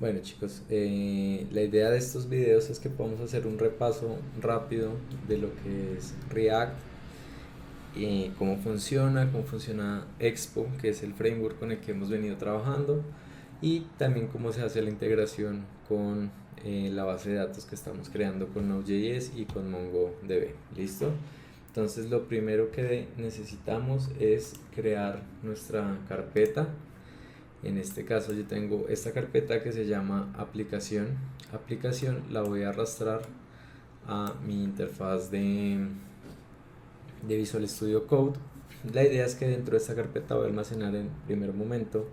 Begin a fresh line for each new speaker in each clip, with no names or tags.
Bueno chicos, la idea de estos videos es que podamos hacer un repaso rápido de lo que es React, cómo funciona Expo, que es el framework con el que hemos venido trabajando, y también cómo se hace la integración con la base de datos que estamos creando con Node.js y con MongoDB. ¿Listo? Entonces lo primero que necesitamos es crear nuestra carpeta. En este caso yo tengo esta carpeta que se llama aplicación. La voy a arrastrar a mi interfaz de Visual Studio Code. La idea es que dentro de esta carpeta voy a almacenar en primer momento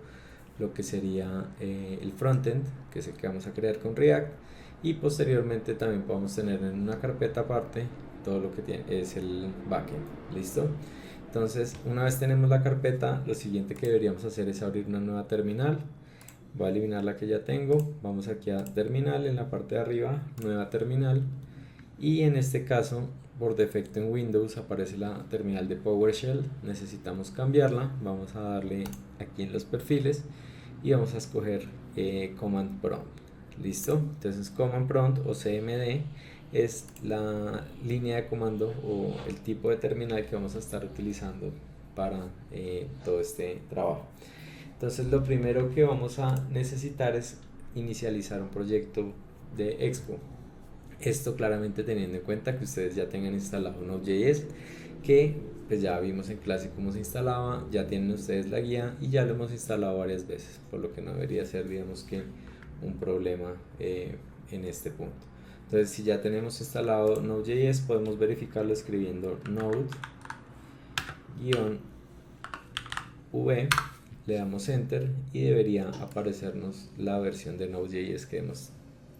lo que sería el frontend, que es el que vamos a crear con React, y posteriormente también podemos tener en una carpeta aparte todo lo que tiene, es el backend. ¿Listo? Entonces, una vez tenemos la carpeta, lo siguiente que deberíamos hacer es abrir una nueva terminal. Voy a eliminar la que ya tengo. Vamos aquí a terminal, en la parte de arriba, nueva terminal. Y en este caso, por defecto en Windows aparece la terminal de PowerShell. Necesitamos cambiarla. Vamos a darle aquí en los perfiles y vamos a escoger Command Prompt. ¿Listo? Entonces Command Prompt o CMD es la línea de comando o el tipo de terminal que vamos a estar utilizando para todo este trabajo. Entonces lo primero que vamos a necesitar es inicializar un proyecto de Expo. Esto claramente teniendo en cuenta que ustedes ya tengan instalado Node.js, que pues ya vimos en clase cómo se instalaba, ya tienen ustedes la guía y ya lo hemos instalado varias veces, por lo que no debería ser, digamos que, un problema en este punto. Entonces, si ya tenemos instalado Node.js, podemos verificarlo escribiendo node-v, le damos enter y debería aparecernos la versión de Node.js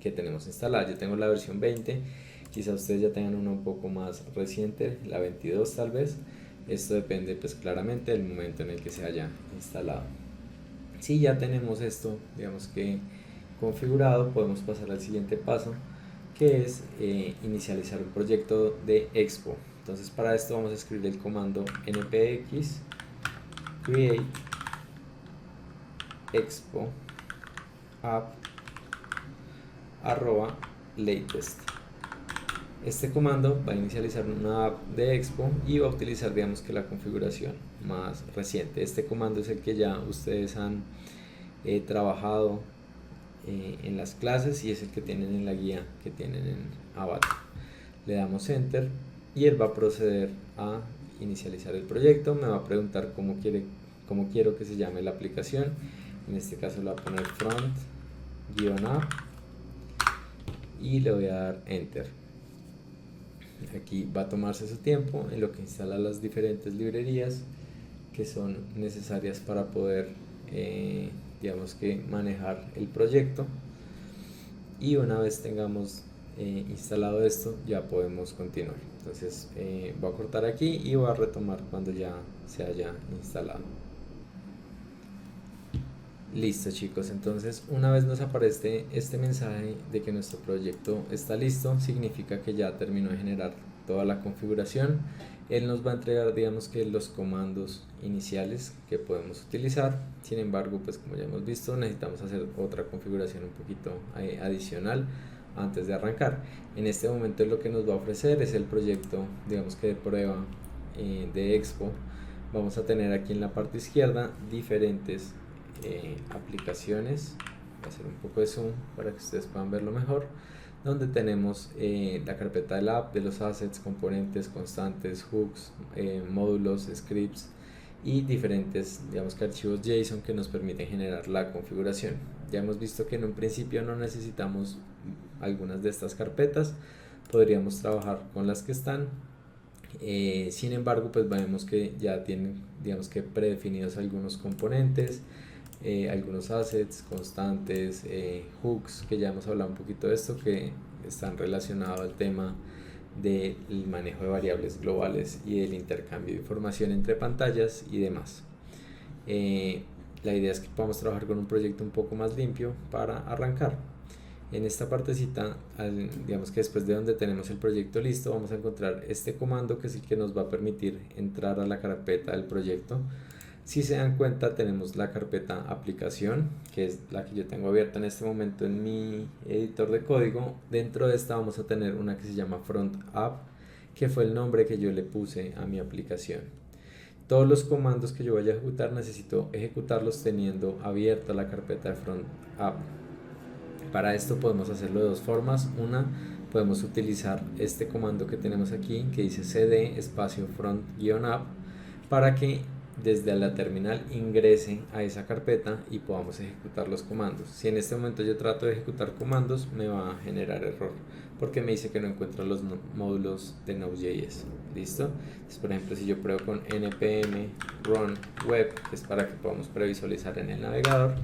que tenemos instalada. Yo tengo la versión 20, quizá ustedes ya tengan una un poco más reciente, la 22 tal vez. Esto depende pues claramente del momento en el que se haya instalado. Si ya tenemos esto, digamos que configurado, podemos pasar al siguiente paso, que es inicializar un proyecto de Expo. Entonces para esto vamos a escribir el comando npx create expo app @latest. Este comando va a inicializar una app de Expo y va a utilizar, digamos que, la configuración más reciente. Este comando es el que ya ustedes han trabajado en las clases y es el que tienen en la guía que tienen en Avatar. Le damos enter y él va a proceder a inicializar el proyecto. Me va a preguntar cómo quiero que se llame la aplicación. En este caso le voy a poner front-app y le voy a dar enter. Aquí va a tomarse su tiempo en lo que instala las diferentes librerías que son necesarias para poder digamos que manejar el proyecto, y una vez tengamos instalado esto ya podemos continuar. Entonces voy a cortar aquí y voy a retomar cuando ya se haya instalado. Listo chicos, entonces una vez nos aparece este mensaje de que nuestro proyecto está listo, significa que ya terminó de generar toda la configuración. Él nos va a entregar, digamos que, los comandos iniciales que podemos utilizar. Sin embargo, pues como ya hemos visto, necesitamos hacer otra configuración un poquito adicional antes de arrancar. En este momento lo que nos va a ofrecer es el proyecto, digamos que de prueba de Expo. Vamos a tener aquí en la parte izquierda diferentes aplicaciones. Voy a hacer un poco de zoom para que ustedes puedan verlo mejor, donde tenemos la carpeta de la app, de los assets, componentes, constantes, hooks, módulos, scripts y diferentes, digamos que, archivos JSON que nos permiten generar la configuración. Ya hemos visto que en un principio no necesitamos algunas de estas carpetas, podríamos trabajar con las que están. Sin embargo, pues vemos que ya tienen, digamos que, predefinidos algunos componentes, algunos assets, constantes, hooks, que ya hemos hablado un poquito de esto, que están relacionados al tema del manejo de variables globales y del intercambio de información entre pantallas y demás. La idea es que podamos trabajar con un proyecto un poco más limpio para arrancar. En esta partecita, digamos que después de donde tenemos el proyecto listo, vamos a encontrar este comando que es el que nos va a permitir entrar a la carpeta del proyecto. Si se dan cuenta, tenemos la carpeta aplicación, que es la que yo tengo abierta en este momento en mi editor de código. Dentro de esta vamos a tener una que se llama Front App, que fue el nombre que yo le puse a mi aplicación. Todos los comandos que yo vaya a ejecutar necesito ejecutarlos teniendo abierta la carpeta de Front App. Para esto podemos hacerlo de dos formas. Una, podemos utilizar este comando que tenemos aquí que dice cd espacio front-app para que desde la terminal ingrese a esa carpeta y podamos ejecutar los comandos. Si en este momento yo trato de ejecutar comandos, me va a generar error porque me dice que no encuentro los módulos de Node.js. ¿Listo? Entonces, por ejemplo, si yo pruebo con npm run web, que es para que podamos previsualizar en el navegador,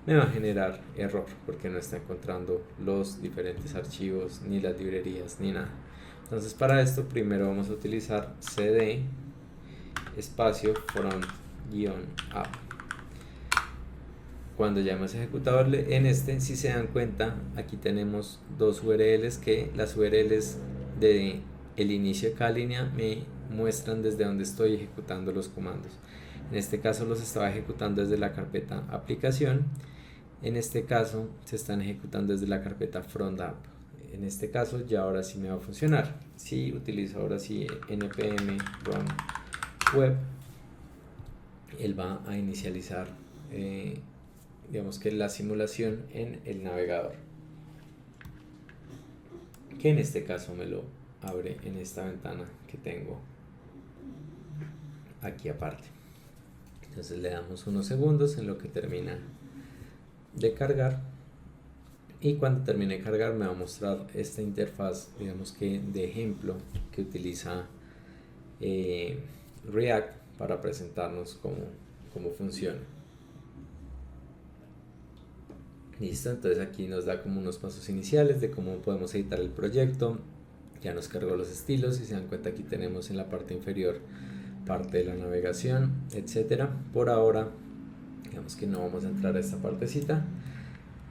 me va a generar error porque no está encontrando los diferentes archivos, ni las librerías, ni nada. Entonces, para esto primero vamos a utilizar cd espacio front-app. Cuando ya hemos ejecutado en este, si se dan cuenta, aquí tenemos dos URLs que las URLs de el inicio de cada línea me muestran desde donde estoy ejecutando los comandos. En este caso los estaba ejecutando desde la carpeta aplicación. En este caso se están ejecutando desde la carpeta front app. En este caso ya ahora sí me va a funcionar. Si utilizo ahora sí npm run web, él va a inicializar digamos que la simulación en el navegador, que en este caso me lo abre en esta ventana que tengo aquí aparte. Entonces le damos unos segundos en lo que termina de cargar, y cuando termine de cargar me va a mostrar esta interfaz, digamos que de ejemplo, que utiliza React para presentarnos cómo funciona. Listo, entonces aquí nos da como unos pasos iniciales de cómo podemos editar el proyecto. Ya nos cargó los estilos, si se dan cuenta aquí tenemos en la parte inferior parte de la navegación, etcétera. Por ahora digamos que no vamos a entrar a esta partecita.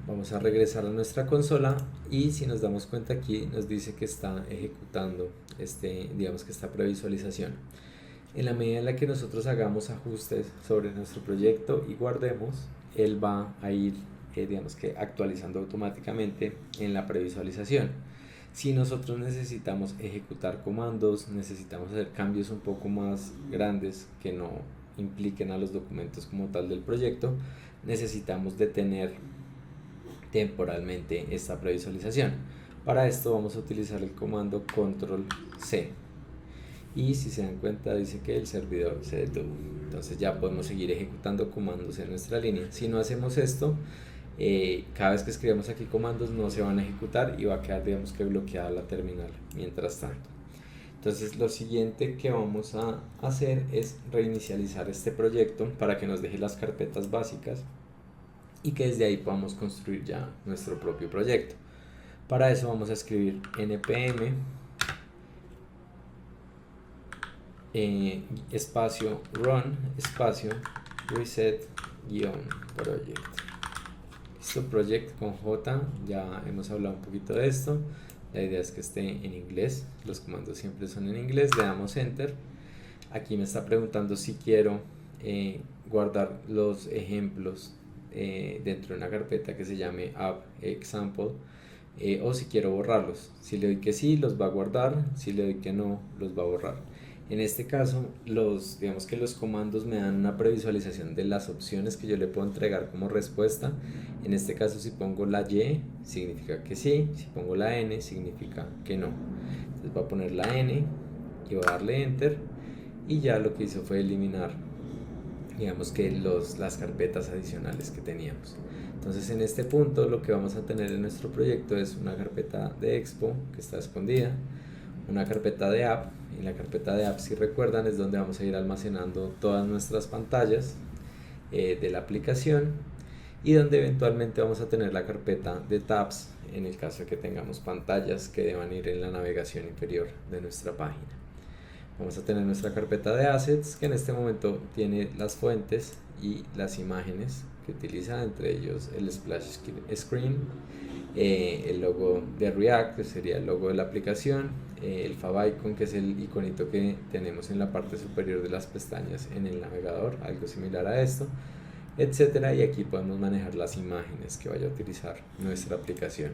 Vamos a regresar a nuestra consola y si nos damos cuenta aquí nos dice que está ejecutando digamos que esta previsualización. En la medida en la que nosotros hagamos ajustes sobre nuestro proyecto y guardemos, él va a ir digamos que actualizando automáticamente en la previsualización. Si nosotros necesitamos ejecutar comandos, necesitamos hacer cambios un poco más grandes que no impliquen a los documentos como tal del proyecto, necesitamos detener temporalmente esta previsualización. Para esto vamos a utilizar el comando control C, y si se dan cuenta dice que el servidor se detuvo. Entonces ya podemos seguir ejecutando comandos en nuestra línea. Si no hacemos esto, cada vez que escribamos aquí comandos no se van a ejecutar y va a quedar digamos que bloqueada la terminal mientras tanto. Entonces lo siguiente que vamos a hacer es reinicializar este proyecto para que nos deje las carpetas básicas y que desde ahí podamos construir ya nuestro propio proyecto. Para eso vamos a escribir npm espacio run espacio reset project. Listo, project con J, ya hemos hablado un poquito de esto. La idea es que esté en inglés, los comandos siempre son en inglés. Le damos enter. Aquí me está preguntando si quiero guardar los ejemplos dentro de una carpeta que se llame app example, o si quiero borrarlos. Si le doy que sí, los va a guardar; si le doy que no, los va a borrar. En este caso, digamos que los comandos me dan una previsualización de las opciones que yo le puedo entregar como respuesta. En este caso, si pongo la Y, significa que sí; si pongo la N, significa que no. Entonces voy a poner la N y voy a darle enter, y ya lo que hizo fue eliminar, digamos que las carpetas adicionales que teníamos. Entonces en este punto lo que vamos a tener en nuestro proyecto es una carpeta de expo que está escondida, una carpeta de app. En la carpeta de app, si recuerdan, es donde vamos a ir almacenando todas nuestras pantallas de la aplicación, y donde eventualmente vamos a tener la carpeta de tabs en el caso de que tengamos pantallas que deban ir en la navegación inferior de nuestra página. Vamos a tener nuestra carpeta de assets, que en este momento tiene las fuentes y las imágenes que utiliza, entre ellos el splash screen, el logo de React, que sería el logo de la aplicación, el favicon, que es el iconito que tenemos en la parte superior de las pestañas en el navegador, algo similar a esto, etcétera. Y aquí podemos manejar las imágenes que vaya a utilizar nuestra aplicación.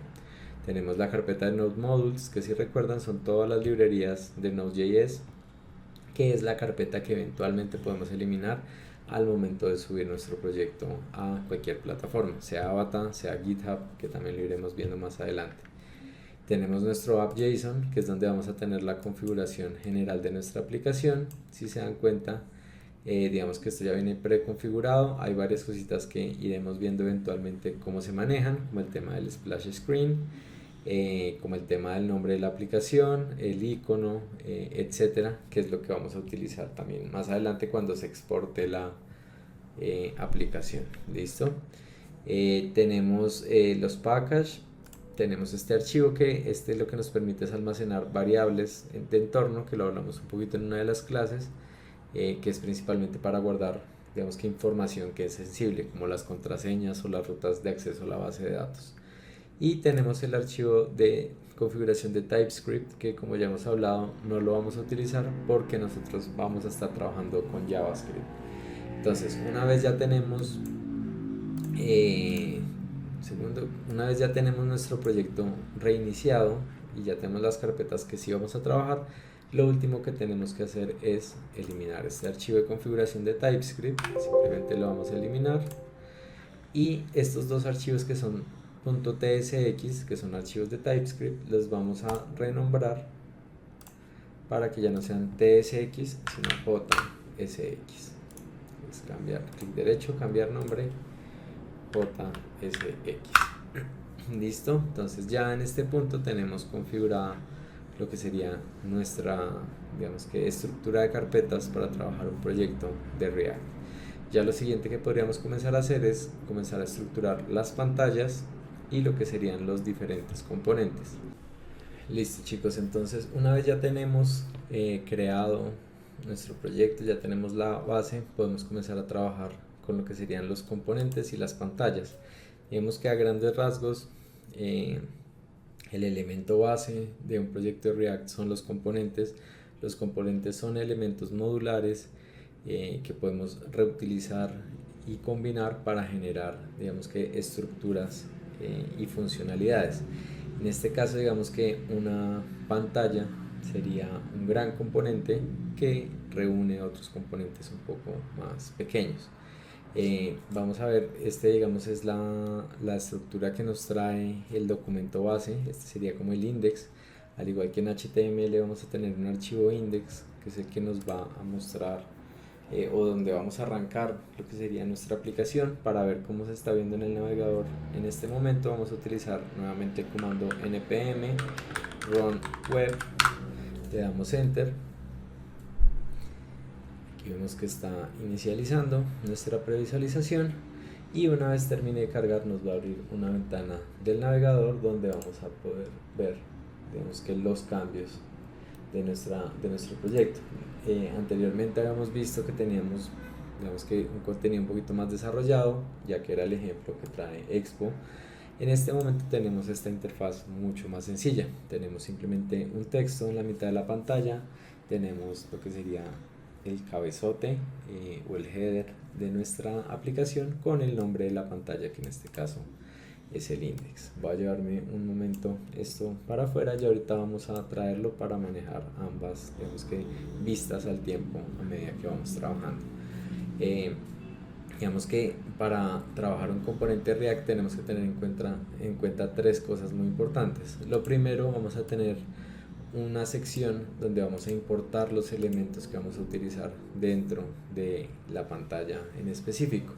Tenemos la carpeta de Node Modules, que si recuerdan son todas las librerías de Node.js, que es la carpeta que eventualmente podemos eliminar al momento de subir nuestro proyecto a cualquier plataforma, sea Avatar, sea GitHub, que también lo iremos viendo más adelante. Tenemos nuestro app.json, que es donde vamos a tener la configuración general de nuestra aplicación. Si se dan cuenta, digamos que esto ya viene preconfigurado. Hay varias cositas que iremos viendo eventualmente cómo se manejan, como el tema del splash screen, como el tema del nombre de la aplicación, el icono, etcétera, que es lo que vamos a utilizar también más adelante cuando se exporte la aplicación. Listo. Tenemos los packages. Tenemos este archivo, que lo que nos permite es almacenar variables de entorno, que lo hablamos un poquito en una de las clases, que es principalmente para guardar, digamos que información que es sensible, como las contraseñas o las rutas de acceso a la base de datos. Y tenemos el archivo de configuración de TypeScript, que como ya hemos hablado no lo vamos a utilizar porque nosotros vamos a estar trabajando con JavaScript. Entonces una vez ya tenemos nuestro proyecto reiniciado y ya tenemos las carpetas que sí vamos a trabajar, lo último que tenemos que hacer es eliminar este archivo de configuración de TypeScript. Simplemente lo vamos a eliminar, y estos dos archivos que son .tsx, que son archivos de TypeScript, los vamos a renombrar para que ya no sean tsx sino JSX. Es cambiar, clic derecho, cambiar nombre, JSX. Listo. Entonces ya en este punto tenemos configurada lo que sería nuestra, digamos que, estructura de carpetas para trabajar un proyecto de React. Ya lo siguiente que podríamos comenzar a hacer es comenzar a estructurar las pantallas y lo que serían los diferentes componentes. Listo, chicos, entonces una vez ya tenemos creado nuestro proyecto, ya tenemos la base, podemos comenzar a trabajar con lo que serían los componentes y las pantallas. Vemos que a grandes rasgos el elemento base de un proyecto de React son los componentes. Los componentes son elementos modulares que podemos reutilizar y combinar para generar, digamos que, estructuras y funcionalidades. En este caso, digamos que una pantalla sería un gran componente que reúne otros componentes un poco más pequeños. Vamos a ver, digamos es la estructura que nos trae el documento base. Este sería como el index. Al igual que en HTML vamos a tener un archivo index, que es el que nos va a mostrar o donde vamos a arrancar lo que sería nuestra aplicación. Para ver cómo se está viendo en el navegador en este momento, vamos a utilizar nuevamente el comando npm run web, le damos enter. Aquí vemos que está inicializando nuestra previsualización, y una vez termine de cargar nos va a abrir una ventana del navegador donde vamos a poder ver, digamos que, los cambios de nuestro proyecto. Anteriormente habíamos visto que teníamos, digamos que, un contenido un poquito más desarrollado, ya que era el ejemplo que trae Expo. En este momento tenemos esta interfaz mucho más sencilla. Tenemos simplemente un texto en la mitad de la pantalla, tenemos lo que sería el cabezote o el header de nuestra aplicación con el nombre de la pantalla, que en este caso es el index. Voy a llevarme un momento esto para afuera y ahorita vamos a traerlo para manejar ambas, digamos que, vistas al tiempo a medida que vamos trabajando. Digamos que para trabajar un componente React tenemos que tener en cuenta tres cosas muy importantes. Lo primero, vamos a tener una sección donde vamos a importar los elementos que vamos a utilizar dentro de la pantalla en específico.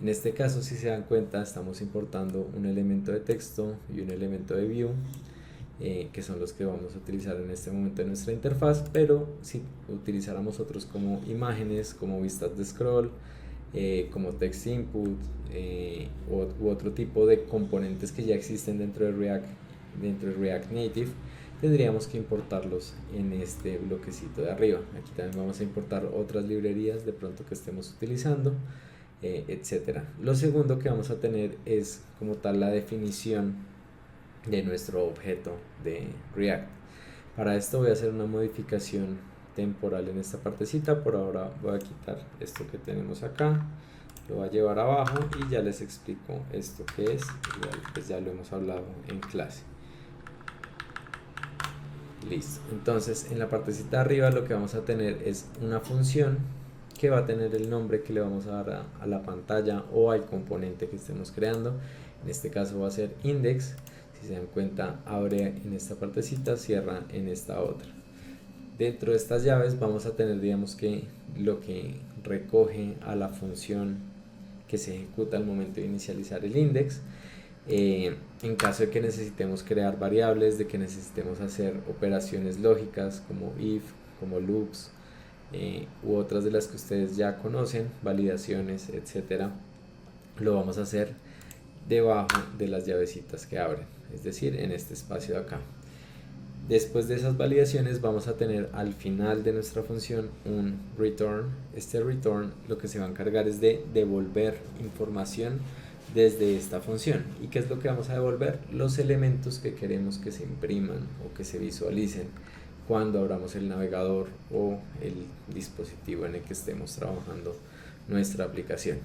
En este caso, si se dan cuenta, estamos importando un elemento de texto y un elemento de view, que son los que vamos a utilizar en este momento en nuestra interfaz. Pero si utilizáramos otros como imágenes, como vistas de scroll, como text input u otro tipo de componentes que ya existen dentro de React Native, tendríamos que importarlos en este bloquecito de arriba. Aquí también vamos a importar otras librerías de pronto que estemos utilizando. etcétera. Lo segundo que vamos a tener es como tal la definición de nuestro objeto de React. Para esto voy a hacer una modificación temporal en esta partecita. Por ahora voy a quitar esto que tenemos acá, lo voy a llevar abajo y ya les explico esto que es. Igual pues ya lo hemos hablado en clase. Listo, entonces en la partecita de arriba lo que vamos a tener es una función que va a tener el nombre que le vamos a dar a la pantalla o al componente que estemos creando. En este caso va a ser index. Si se dan cuenta, abre en esta partecita, cierra en esta otra. Dentro de estas llaves vamos a tener, digamos que lo que recoge a la función que se ejecuta al momento de inicializar el index. En caso de que necesitemos crear variables, de que necesitemos hacer operaciones lógicas como if, como loops, u otras de las que ustedes ya conocen, validaciones, etcétera, lo vamos a hacer debajo de las llavecitas que abren, es decir, en este espacio de acá. Después de esas validaciones vamos a tener al final de nuestra función un return. Este return lo que se va a encargar es de devolver información desde esta función. ¿Y qué es lo que vamos a devolver? Los elementos que queremos que se impriman o que se visualicen cuando abramos el navegador o el dispositivo en el que estemos trabajando nuestra aplicación.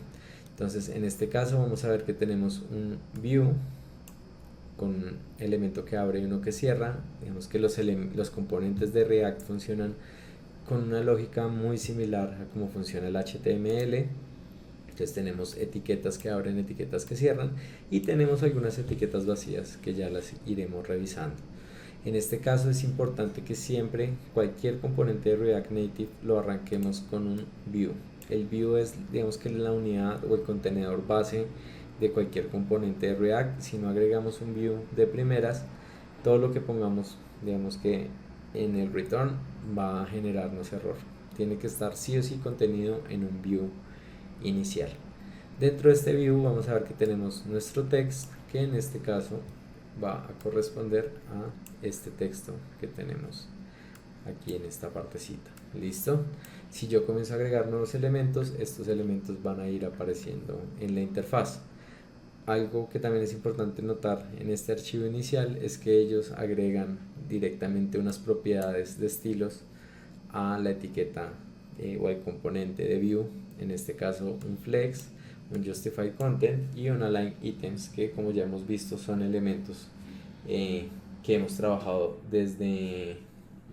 Entonces en este caso vamos a ver que tenemos un view con un elemento que abre y uno que cierra. Digamos que los componentes de React funcionan con una lógica muy similar a cómo funciona el HTML. Entonces tenemos etiquetas que abren, etiquetas que cierran, y tenemos algunas etiquetas vacías que ya las iremos revisando. En este caso es importante que siempre cualquier componente de React Native lo arranquemos con un view. El view es, digamos que la unidad o el contenedor base de cualquier componente de React. Si no agregamos un view de primeras, todo lo que pongamos, digamos que en el return, va a generarnos error. Tiene que estar sí o sí contenido en un view inicial. Dentro de este view vamos a ver que tenemos nuestro text, que en este caso va a corresponder a este texto que tenemos aquí en esta partecita. ¿Listo? Si yo comienzo a agregar nuevos elementos, estos elementos van a ir apareciendo en la interfaz. Algo que también es importante notar en este archivo inicial es que ellos agregan directamente unas propiedades de estilos a la etiqueta o al componente de view. En este caso un flex, un justify content y un align items, que como ya hemos visto son elementos que hemos trabajado desde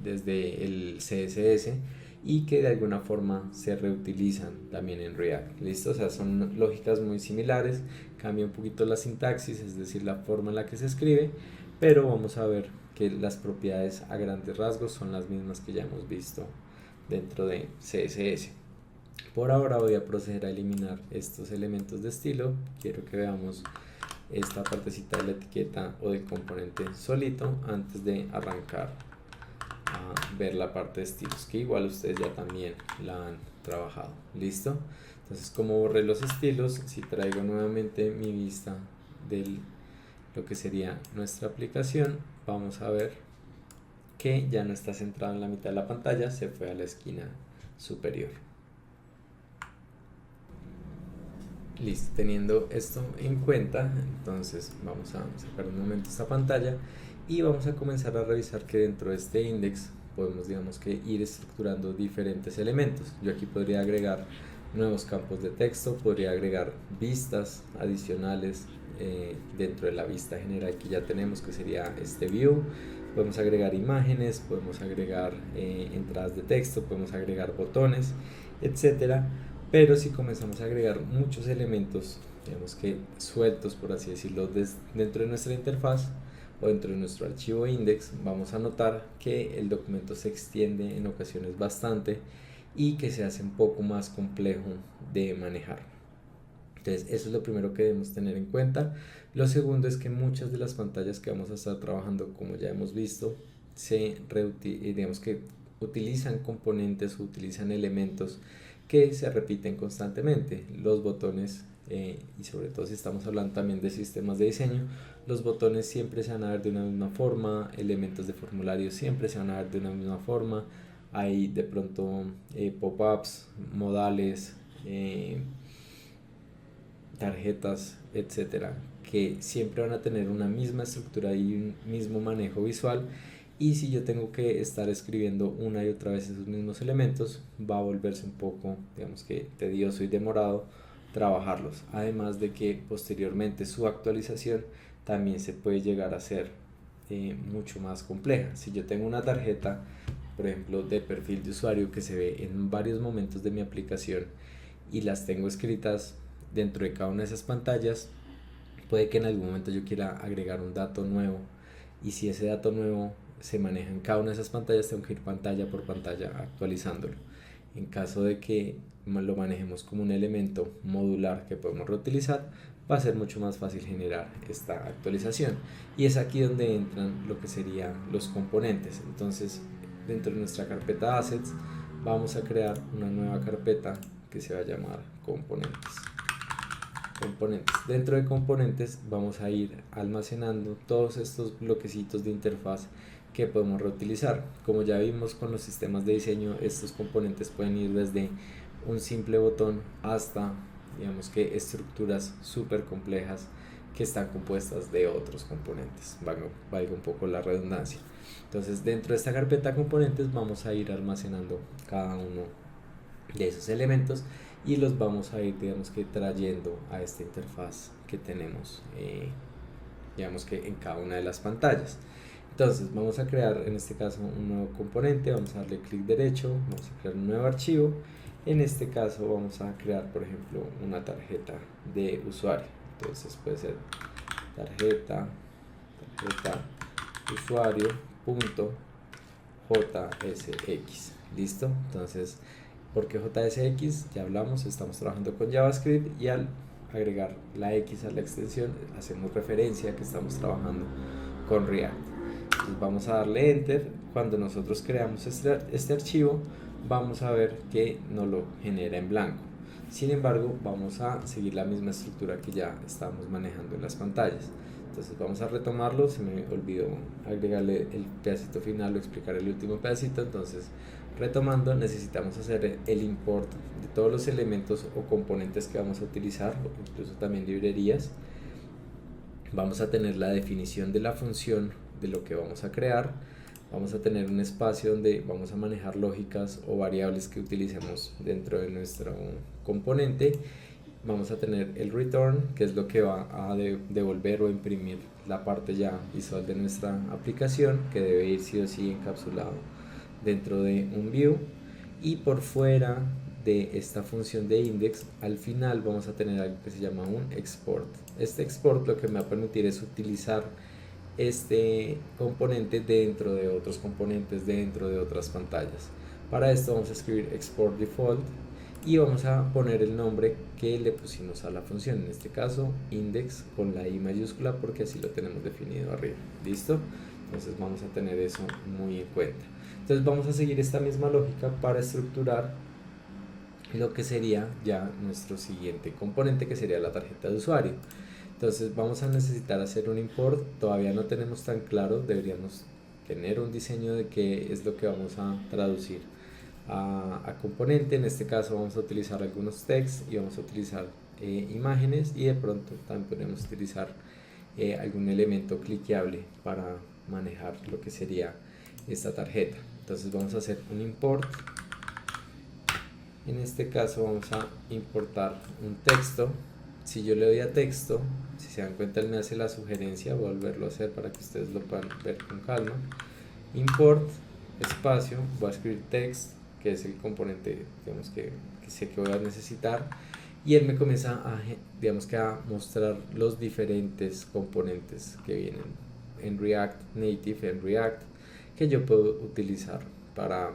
el CSS y que de alguna forma se reutilizan también en React. ¿Listo? O sea, son lógicas muy similares, cambia un poquito la sintaxis, es decir, la forma en la que se escribe, pero vamos a ver que las propiedades a grandes rasgos son las mismas que ya hemos visto dentro de CSS. Por ahora voy a proceder a eliminar estos elementos de estilo. Quiero que veamos esta partecita de la etiqueta o del componente solito antes de arrancar a ver la parte de estilos, que igual ustedes ya también la han trabajado. ¿Listo? Entonces, como borré los estilos, si traigo nuevamente mi vista de lo que sería nuestra aplicación, vamos a ver que ya no está centrado en la mitad de la pantalla, se fue a la esquina superior. Listo, teniendo esto en cuenta, entonces vamos a sacar un momento esta pantalla y vamos a comenzar a revisar que dentro de este index podemos, digamos que, ir estructurando diferentes elementos. Yo aquí podría agregar nuevos campos de texto, podría agregar vistas adicionales dentro de la vista general que ya tenemos, que sería este view. Podemos agregar imágenes, podemos agregar entradas de texto, podemos agregar botones, etcétera. Pero si comenzamos a agregar muchos elementos, digamos que sueltos, por así decirlo, dentro de nuestra interfaz o dentro de nuestro archivo index, vamos a notar que el documento se extiende en ocasiones bastante y que se hace un poco más complejo de manejar. Entonces eso es lo primero que debemos tener en cuenta. Lo segundo es que muchas de las pantallas que vamos a estar trabajando, como ya hemos visto, digamos que utilizan componentes o utilizan elementos que se repiten constantemente. Los botones, y sobre todo si estamos hablando también de sistemas de diseño, los botones siempre se van a ver de una misma forma, elementos de formulario siempre se van a ver de una misma forma. Hay de pronto pop-ups, modales, tarjetas, etcétera, que siempre van a tener una misma estructura y un mismo manejo visual. Y si yo tengo que estar escribiendo una y otra vez esos mismos elementos, va a volverse un poco, digamos que tedioso y demorado trabajarlos. Además de que posteriormente su actualización también se puede llegar a ser mucho más compleja. Si yo tengo una tarjeta, por ejemplo, de perfil de usuario que se ve en varios momentos de mi aplicación y las tengo escritas dentro de cada una de esas pantallas, puede que en algún momento yo quiera agregar un dato nuevo, y si ese dato nuevo se maneja en cada una de esas pantallas, tengo que ir pantalla por pantalla actualizándolo. En caso de que lo manejemos como un elemento modular que podemos reutilizar, va a ser mucho más fácil generar esta actualización, y es aquí donde entran lo que serían los componentes. Entonces, dentro de nuestra carpeta assets vamos a crear una nueva carpeta que se va a llamar componentes. Dentro de componentes vamos a ir almacenando todos estos bloquecitos de interfaz que podemos reutilizar. Como ya vimos con los sistemas de diseño, estos componentes pueden ir desde un simple botón hasta, digamos que, estructuras súper complejas que están compuestas de otros componentes, valga un poco la redundancia. Entonces, dentro de esta carpeta componentes vamos a ir almacenando cada uno de esos elementos y los vamos a ir, digamos que, trayendo a esta interfaz que tenemos, digamos que en cada una de las pantallas. Entonces vamos a crear en este caso un nuevo componente, vamos a darle clic derecho, vamos a crear un nuevo archivo. En este caso vamos a crear, por ejemplo, una tarjeta de usuario. Entonces puede ser tarjeta usuario.jsx. listo. Entonces, ¿por qué JSX? Ya hablamos, estamos trabajando con JavaScript, y al agregar la X a la extensión hacemos referencia a que estamos trabajando con React. Entonces vamos a darle enter. Cuando nosotros creamos este archivo, vamos a ver que no lo genera en blanco. Sin embargo, vamos a seguir la misma estructura que ya estamos manejando en las pantallas. Entonces vamos a retomarlo. Se me olvidó agregarle el pedacito final o explicar el último pedacito. Entonces, retomando, necesitamos hacer el import de todos los elementos o componentes que vamos a utilizar, o incluso también librerías. Vamos a tener la definición de la función de lo que vamos a crear. Vamos a tener un espacio donde vamos a manejar lógicas o variables que utilicemos dentro de nuestro componente. Vamos a tener el return, que es lo que va a devolver o imprimir la parte ya visual de nuestra aplicación, que debe ir sí o sí encapsulado dentro de un view. Y por fuera de esta función de index, al final vamos a tener algo que se llama un export. Este export lo que me va a permitir es utilizar este componente dentro de otros componentes, dentro de otras pantallas. Para esto vamos a escribir export default y vamos a poner el nombre que le pusimos a la función, en este caso index con la I mayúscula, porque así lo tenemos definido arriba. ¿Listo? Entonces vamos a tener eso muy en cuenta. Entonces vamos a seguir esta misma lógica para estructurar lo que sería ya nuestro siguiente componente, que sería la tarjeta de usuario. Entonces vamos a necesitar hacer un import. Todavía no tenemos tan claro, deberíamos tener un diseño de qué es lo que vamos a traducir a componente. En este caso vamos a utilizar algunos texts y vamos a utilizar imágenes, y de pronto también podemos utilizar algún elemento cliqueable para manejar lo que sería esta tarjeta. Entonces vamos a hacer un import. En este caso vamos a importar un texto. Si yo le doy a texto, si se dan cuenta, él me hace la sugerencia. Voy a volverlo a hacer para que ustedes lo puedan ver con calma. Import, espacio, voy a escribir text, que es el componente, digamos, que sé que voy a necesitar, y él me comienza a, digamos, que a mostrar los diferentes componentes que vienen en React Native, en React, que yo puedo utilizar para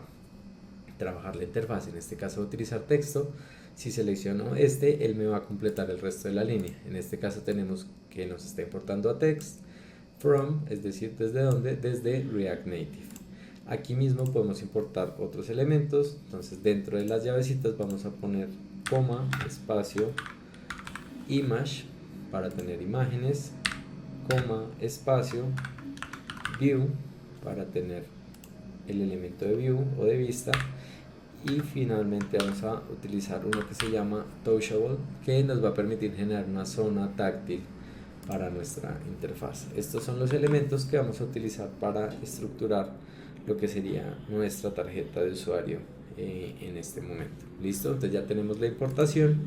trabajar la interfaz. En este caso voy a utilizar texto. Si selecciono él me va a completar el resto de la línea. En este caso tenemos que nos está importando a text from, es decir, ¿desde dónde? Desde React Native. Aquí mismo podemos importar otros elementos. Entonces, dentro de las llavecitas vamos a poner coma, espacio, image, para tener imágenes, coma, espacio, view, para tener el elemento de view o de vista, y finalmente vamos a utilizar uno que se llama Touchable, que nos va a permitir generar una zona táctil para nuestra interfaz. Estos son los elementos que vamos a utilizar para estructurar lo que sería nuestra tarjeta de usuario en este momento. Listo, entonces ya tenemos la importación,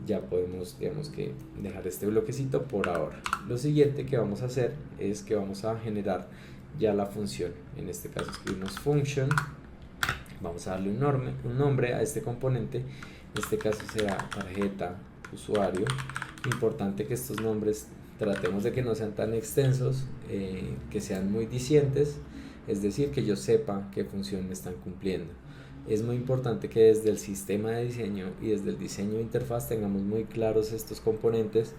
ya podemos, digamos, que dejar este bloquecito por ahora. Lo siguiente que vamos a hacer es que vamos a generar ya la función. En este caso escribimos function, vamos a darle un nombre a este componente. En este caso será tarjeta usuario. Importante que estos nombres tratemos de que no sean tan extensos, que sean muy dicientes, es decir, que yo sepa qué función me están cumpliendo. Es muy importante que desde el sistema de diseño y desde el diseño de interfaz tengamos muy claros estos componentes,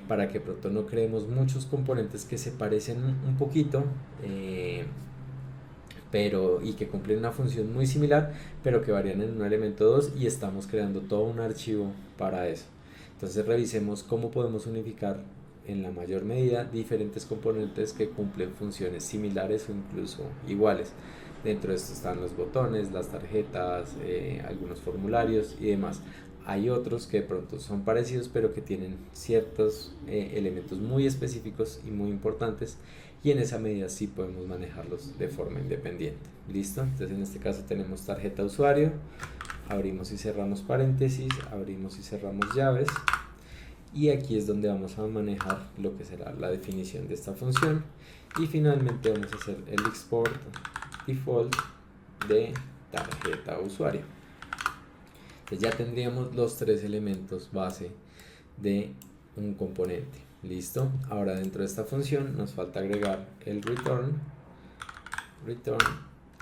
para que pronto no creemos muchos componentes que se parecen un poquito, y que cumplen una función muy similar, pero que varían en un elemento 2 y estamos creando todo un archivo para eso. Entonces revisemos cómo podemos unificar en la mayor medida diferentes componentes que cumplen funciones similares o incluso iguales. Dentro de esto están los botones, las tarjetas, algunos formularios y demás. Hay otros que de pronto son parecidos pero que tienen ciertos elementos muy específicos y muy importantes, y en esa medida sí podemos manejarlos de forma independiente. ¿Listo? Entonces en este caso tenemos tarjeta usuario, abrimos y cerramos paréntesis, abrimos y cerramos llaves, y aquí es donde vamos a manejar lo que será la definición de esta función, y finalmente vamos a hacer el export default de tarjeta usuario. Entonces ya tendríamos los tres elementos base de un componente. Listo. Ahora dentro de esta función nos falta agregar el return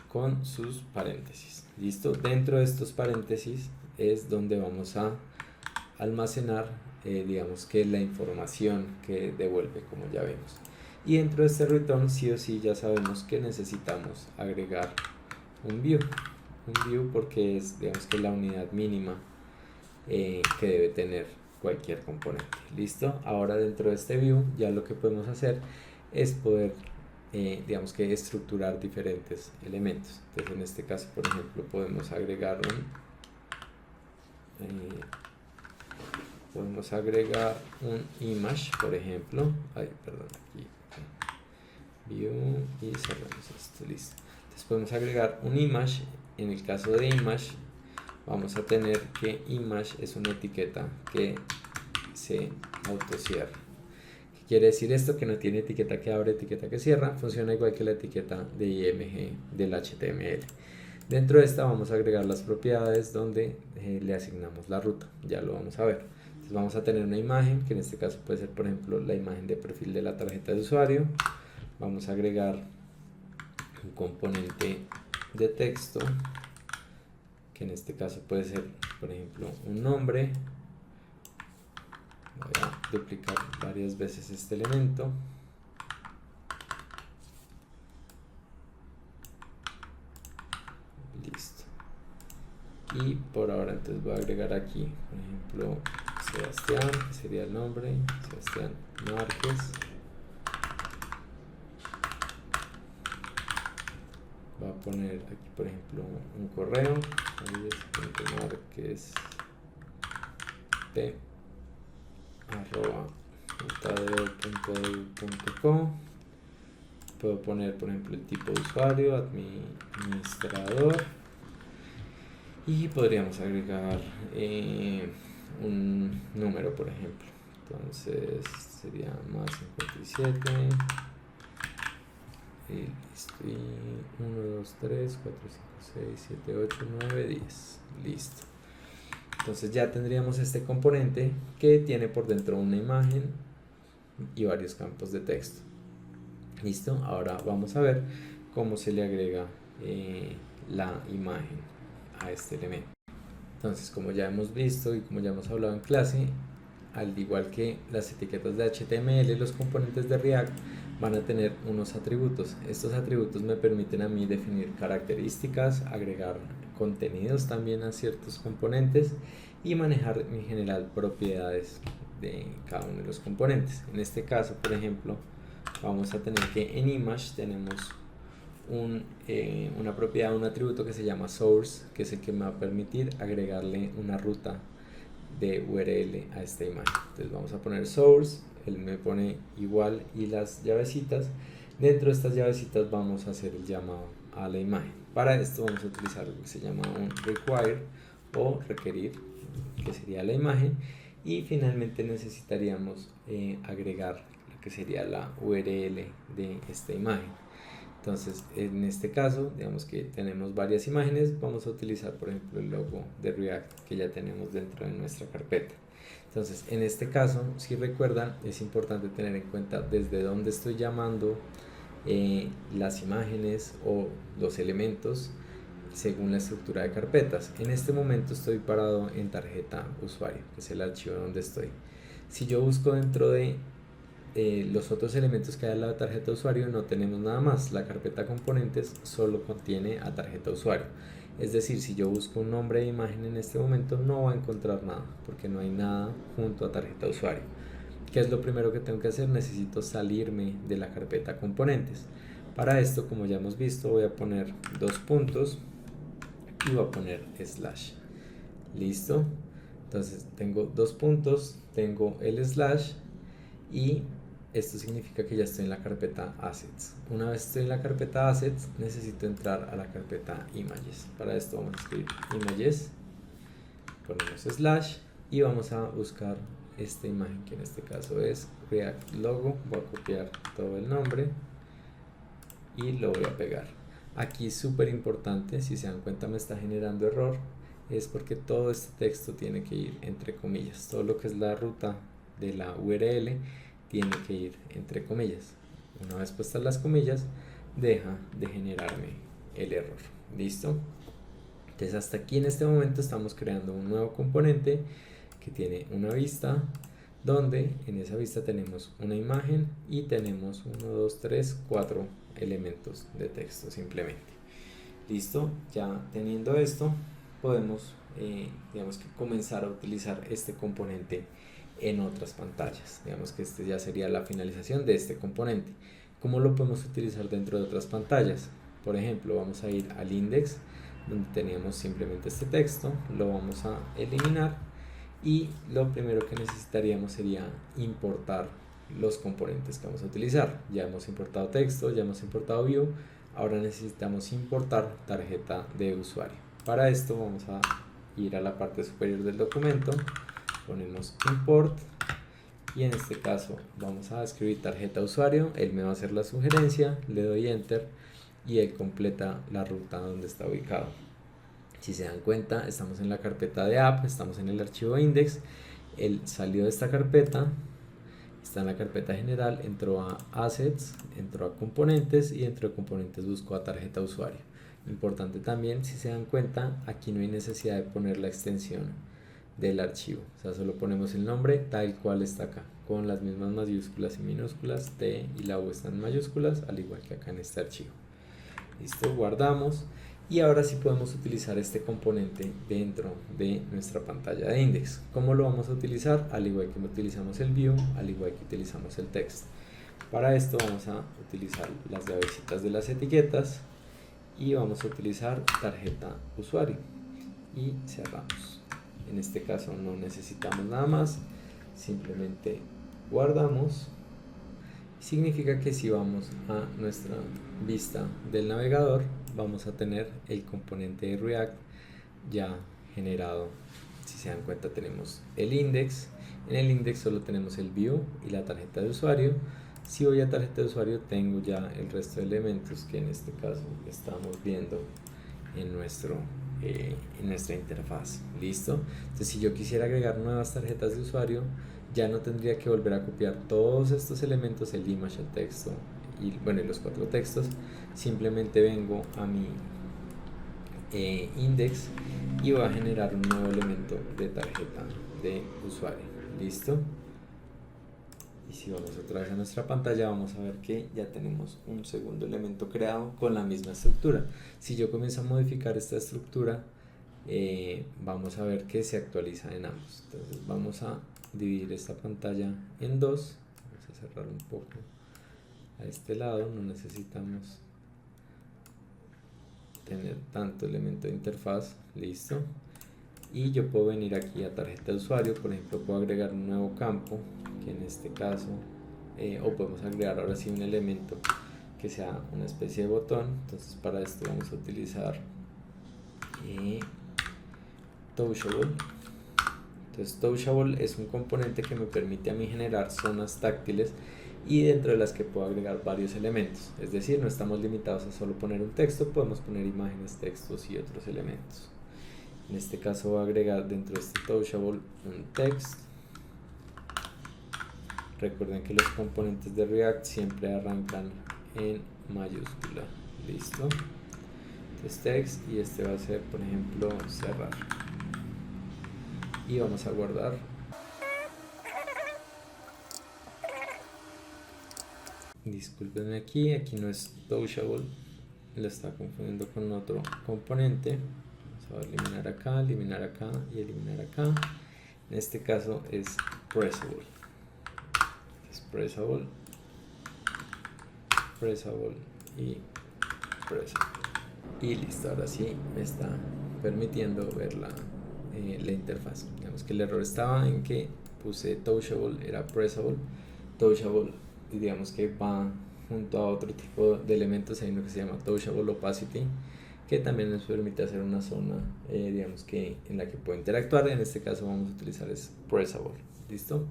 con sus paréntesis. Listo. Dentro de estos paréntesis es donde vamos a almacenar, digamos, que la información que devuelve, como ya vemos. Y dentro de este return sí o sí ya sabemos que necesitamos agregar un view porque es, digamos, que la unidad mínima que debe tener cualquier componente. Listo. Ahora dentro de este view ya lo que podemos hacer es poder, digamos, que estructurar diferentes elementos. Entonces en este caso, por ejemplo, podemos agregar un image, por ejemplo. Aquí view y cerramos esto. Listo. Entonces podemos agregar un image. En el caso de image vamos a tener que image es una etiqueta que se autocierra. ¿Qué quiere decir esto? Que no tiene etiqueta que abre, etiqueta que cierra. Funciona igual que la etiqueta de IMG del HTML. Dentro de esta vamos a agregar las propiedades donde le asignamos la ruta. Ya lo vamos a ver. Entonces vamos a tener una imagen, que en este caso puede ser, por ejemplo, la imagen de perfil de la tarjeta de usuario. Vamos a agregar un componente de texto, que en este caso puede ser, por ejemplo, un nombre. Voy a duplicar varias veces este elemento. Listo. Y por ahora entonces voy a agregar aquí, por ejemplo, Sebastián, que sería el nombre, Sebastián Márquez. Va a poner aquí, por ejemplo, un correo, marquez.p@utadeo.edu.co. Puedo poner, por ejemplo, el tipo de usuario, administrador, y podríamos agregar un número, por ejemplo. Entonces sería más 57. Y listo. Y 1, 2, 3, 4, 5, 6, 7, 8, 9, 10. Listo. Entonces ya tendríamos este componente que tiene por dentro una imagen y varios campos de texto. Listo. Ahora vamos a ver cómo se le agrega la imagen a este elemento. Entonces, como ya hemos visto y como ya hemos hablado en clase, al igual que las etiquetas de HTML, los componentes de React van a tener unos atributos. Estos atributos me permiten a mí definir características, agregar contenidos también a ciertos componentes y manejar en general propiedades de cada uno de los componentes. En este caso, por ejemplo, vamos a tener que en image tenemos una propiedad, un atributo que se llama source, que es el que me va a permitir agregarle una ruta de URL a esta imagen. Entonces vamos a poner source, él me pone igual y las llavecitas. Dentro de estas llavecitas vamos a hacer el llamado a la imagen. Para esto vamos a utilizar lo que se llama un require o requerir, que sería la imagen, y finalmente necesitaríamos agregar lo que sería la URL de esta imagen. Entonces, en este caso, digamos que tenemos varias imágenes, vamos a utilizar, por ejemplo, el logo de React que ya tenemos dentro de nuestra carpeta. Entonces, en este caso, si recuerdan, es importante tener en cuenta desde dónde estoy llamando las imágenes o los elementos según la estructura de carpetas. En este momento estoy parado en tarjeta usuario, que es el archivo donde estoy. Si yo busco dentro de los otros elementos que hay en la tarjeta usuario, no tenemos nada más. La carpeta componentes solo contiene a tarjeta usuario. Es decir, si yo busco un nombre de imagen en este momento, no va a encontrar nada, porque no hay nada junto a tarjeta usuario. ¿Qué es lo primero que tengo que hacer? Necesito salirme de la carpeta componentes. Para esto, como ya hemos visto, voy a poner dos puntos y voy a poner slash. Listo. Entonces tengo dos puntos, tengo el slash y esto significa que ya estoy en la carpeta assets. Una vez estoy en la carpeta assets, necesito entrar a la carpeta images. Para esto vamos a escribir images, ponemos slash y vamos a buscar esta imagen, que en este caso es React Logo. Voy a copiar todo el nombre y lo voy a pegar. Aquí es súper importante, si se dan cuenta me está generando error, es porque todo este texto tiene que ir entre comillas. Todo lo que es la ruta de la URL tiene que ir entre comillas. Una vez puestas las comillas, deja de generarme el error. ¿Listo? Entonces hasta aquí en este momento estamos creando un nuevo componente que tiene una vista, donde en esa vista tenemos una imagen y tenemos 1, 2, 3, 4 elementos de texto simplemente. Listo, ya teniendo esto podemos digamos que comenzar a utilizar este componente en otras pantallas. Digamos que este ya sería la finalización de este componente. ¿Cómo lo podemos utilizar dentro de otras pantallas? Por ejemplo, vamos a ir al index donde teníamos simplemente este texto, lo vamos a eliminar y lo primero que necesitaríamos sería importar los componentes que vamos a utilizar. Ya hemos importado texto, ya hemos importado view, ahora necesitamos importar tarjeta de usuario. Para esto vamos a ir a la parte superior del documento, ponemos import y en este caso vamos a escribir tarjeta usuario, él me va a hacer la sugerencia, le doy enter y él completa la ruta donde está ubicado. Si se dan cuenta, estamos en la carpeta de app, estamos en el archivo index, él salió de esta carpeta, está en la carpeta general, entró a assets, entró a componentes y dentro de componentes buscó a tarjeta usuario. Importante también, si se dan cuenta, aquí no hay necesidad de poner la extensión del archivo, o sea, solo ponemos el nombre tal cual está acá, con las mismas mayúsculas y minúsculas, T y la U están en mayúsculas, al igual que acá en este archivo. Listo, guardamos y ahora sí podemos utilizar este componente dentro de nuestra pantalla de index. ¿Cómo lo vamos a utilizar? Al igual que utilizamos el view, al igual que utilizamos el text. Para esto vamos a utilizar las llavecitas de las etiquetas y vamos a utilizar tarjeta usuario y cerramos. En este caso no necesitamos nada más, simplemente guardamos. Significa que si vamos a nuestra vista del navegador vamos a tener el componente de React ya generado. Si se dan cuenta tenemos el index, en el index solo tenemos el view y la tarjeta de usuario. Si voy a tarjeta de usuario tengo ya el resto de elementos que en este caso estamos viendo en nuestra interfaz. Listo. Entonces si yo quisiera agregar nuevas tarjetas de usuario, ya no tendría que volver a copiar todos estos elementos, el image, el texto y bueno, los 4 textos. Simplemente vengo a mi index y voy a generar un nuevo elemento de tarjeta de usuario. Listo. Y si vamos otra vez a nuestra pantalla vamos a ver que ya tenemos un segundo elemento creado con la misma estructura. Si yo comienzo a modificar esta estructura, vamos a ver que se actualiza en ambos. Entonces vamos a dividir esta pantalla en dos. Vamos a cerrar un poco a este lado, no necesitamos tener tanto elemento de interfaz, listo. Y yo puedo venir aquí a tarjeta de usuario, por ejemplo puedo agregar un nuevo campo, que en este caso, o podemos agregar ahora sí un elemento que sea una especie de botón. Entonces para esto vamos a utilizar Touchable. Entonces Touchable es un componente que me permite a mí generar zonas táctiles y dentro de las que puedo agregar varios elementos, es decir, no estamos limitados a solo poner un texto, podemos poner imágenes, textos y otros elementos. En este caso voy a agregar dentro de este Touchable un text. Recuerden que los componentes de React siempre arrancan en mayúscula, listo. Entonces text, y este va a ser por ejemplo cerrar, y vamos a guardar. Disculpenme, aquí no es Touchable, lo está confundiendo con otro componente. Vamos a eliminar acá y eliminar acá. En este caso es Pressable. Es Pressable y Pressable. Y listo, ahora sí me está permitiendo ver la interfaz. Digamos que el error estaba en que puse Touchable, era Pressable. Touchable, digamos que va junto a otro tipo de elementos. Hay uno que se llama Touchable Opacity, que también nos permite hacer una zona digamos que en la que puedo interactuar. En este caso vamos a utilizar es Pressable, listo.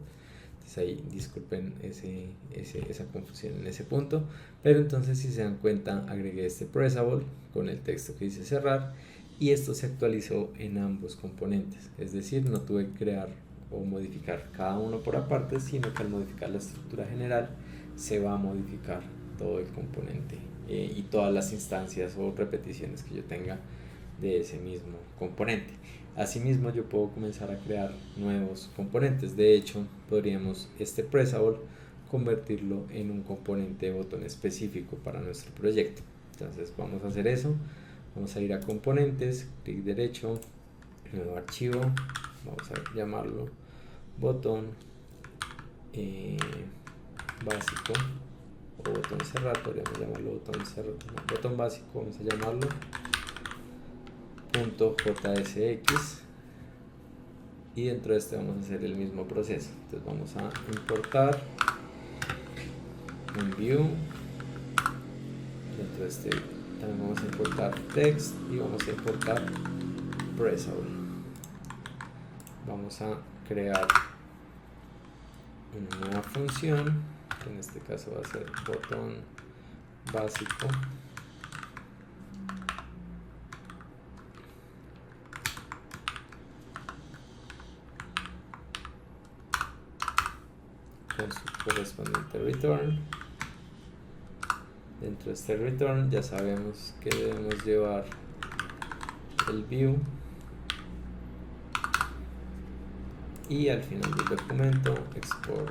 Entonces ahí disculpen esa confusión en ese punto, pero entonces si se dan cuenta agregué este Pressable con el texto que dice cerrar, y esto se actualizó en ambos componentes, es decir, no tuve que crear o modificar cada uno por aparte, sino que al modificar la estructura general se va a modificar todo el componente y todas las instancias o repeticiones que yo tenga de ese mismo componente. Asimismo yo puedo comenzar a crear nuevos componentes. De hecho podríamos este Pressable convertirlo en un componente de botón específico para nuestro proyecto. Entonces vamos a hacer eso. Vamos a ir a componentes, clic derecho, nuevo archivo, vamos a llamarlo botón básico o botón cerrar, podríamos llamarlo botón básico, vamos a llamarlo .jsx, y dentro de este vamos a hacer el mismo proceso. Entonces vamos a importar un view, dentro de este también vamos a importar text y vamos a importar Pressable. Vamos a crear una nueva función, que en este caso va a ser botón básico con su correspondiente return. Dentro de este return ya sabemos que debemos llevar el view, y al final del documento export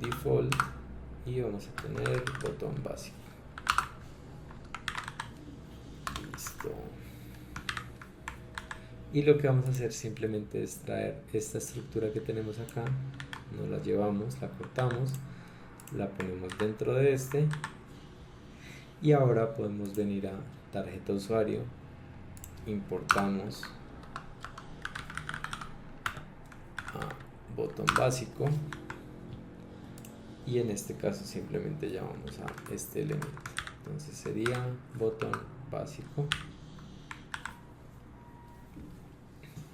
default, y vamos a tener botón básico. Listo. Y lo que vamos a hacer simplemente es traer esta estructura que tenemos acá, nos la llevamos, la cortamos, la ponemos dentro de este, y ahora podemos venir a tarjeta usuario, importamos a botón básico, y en este caso simplemente llamamos a este elemento. Entonces sería botón básico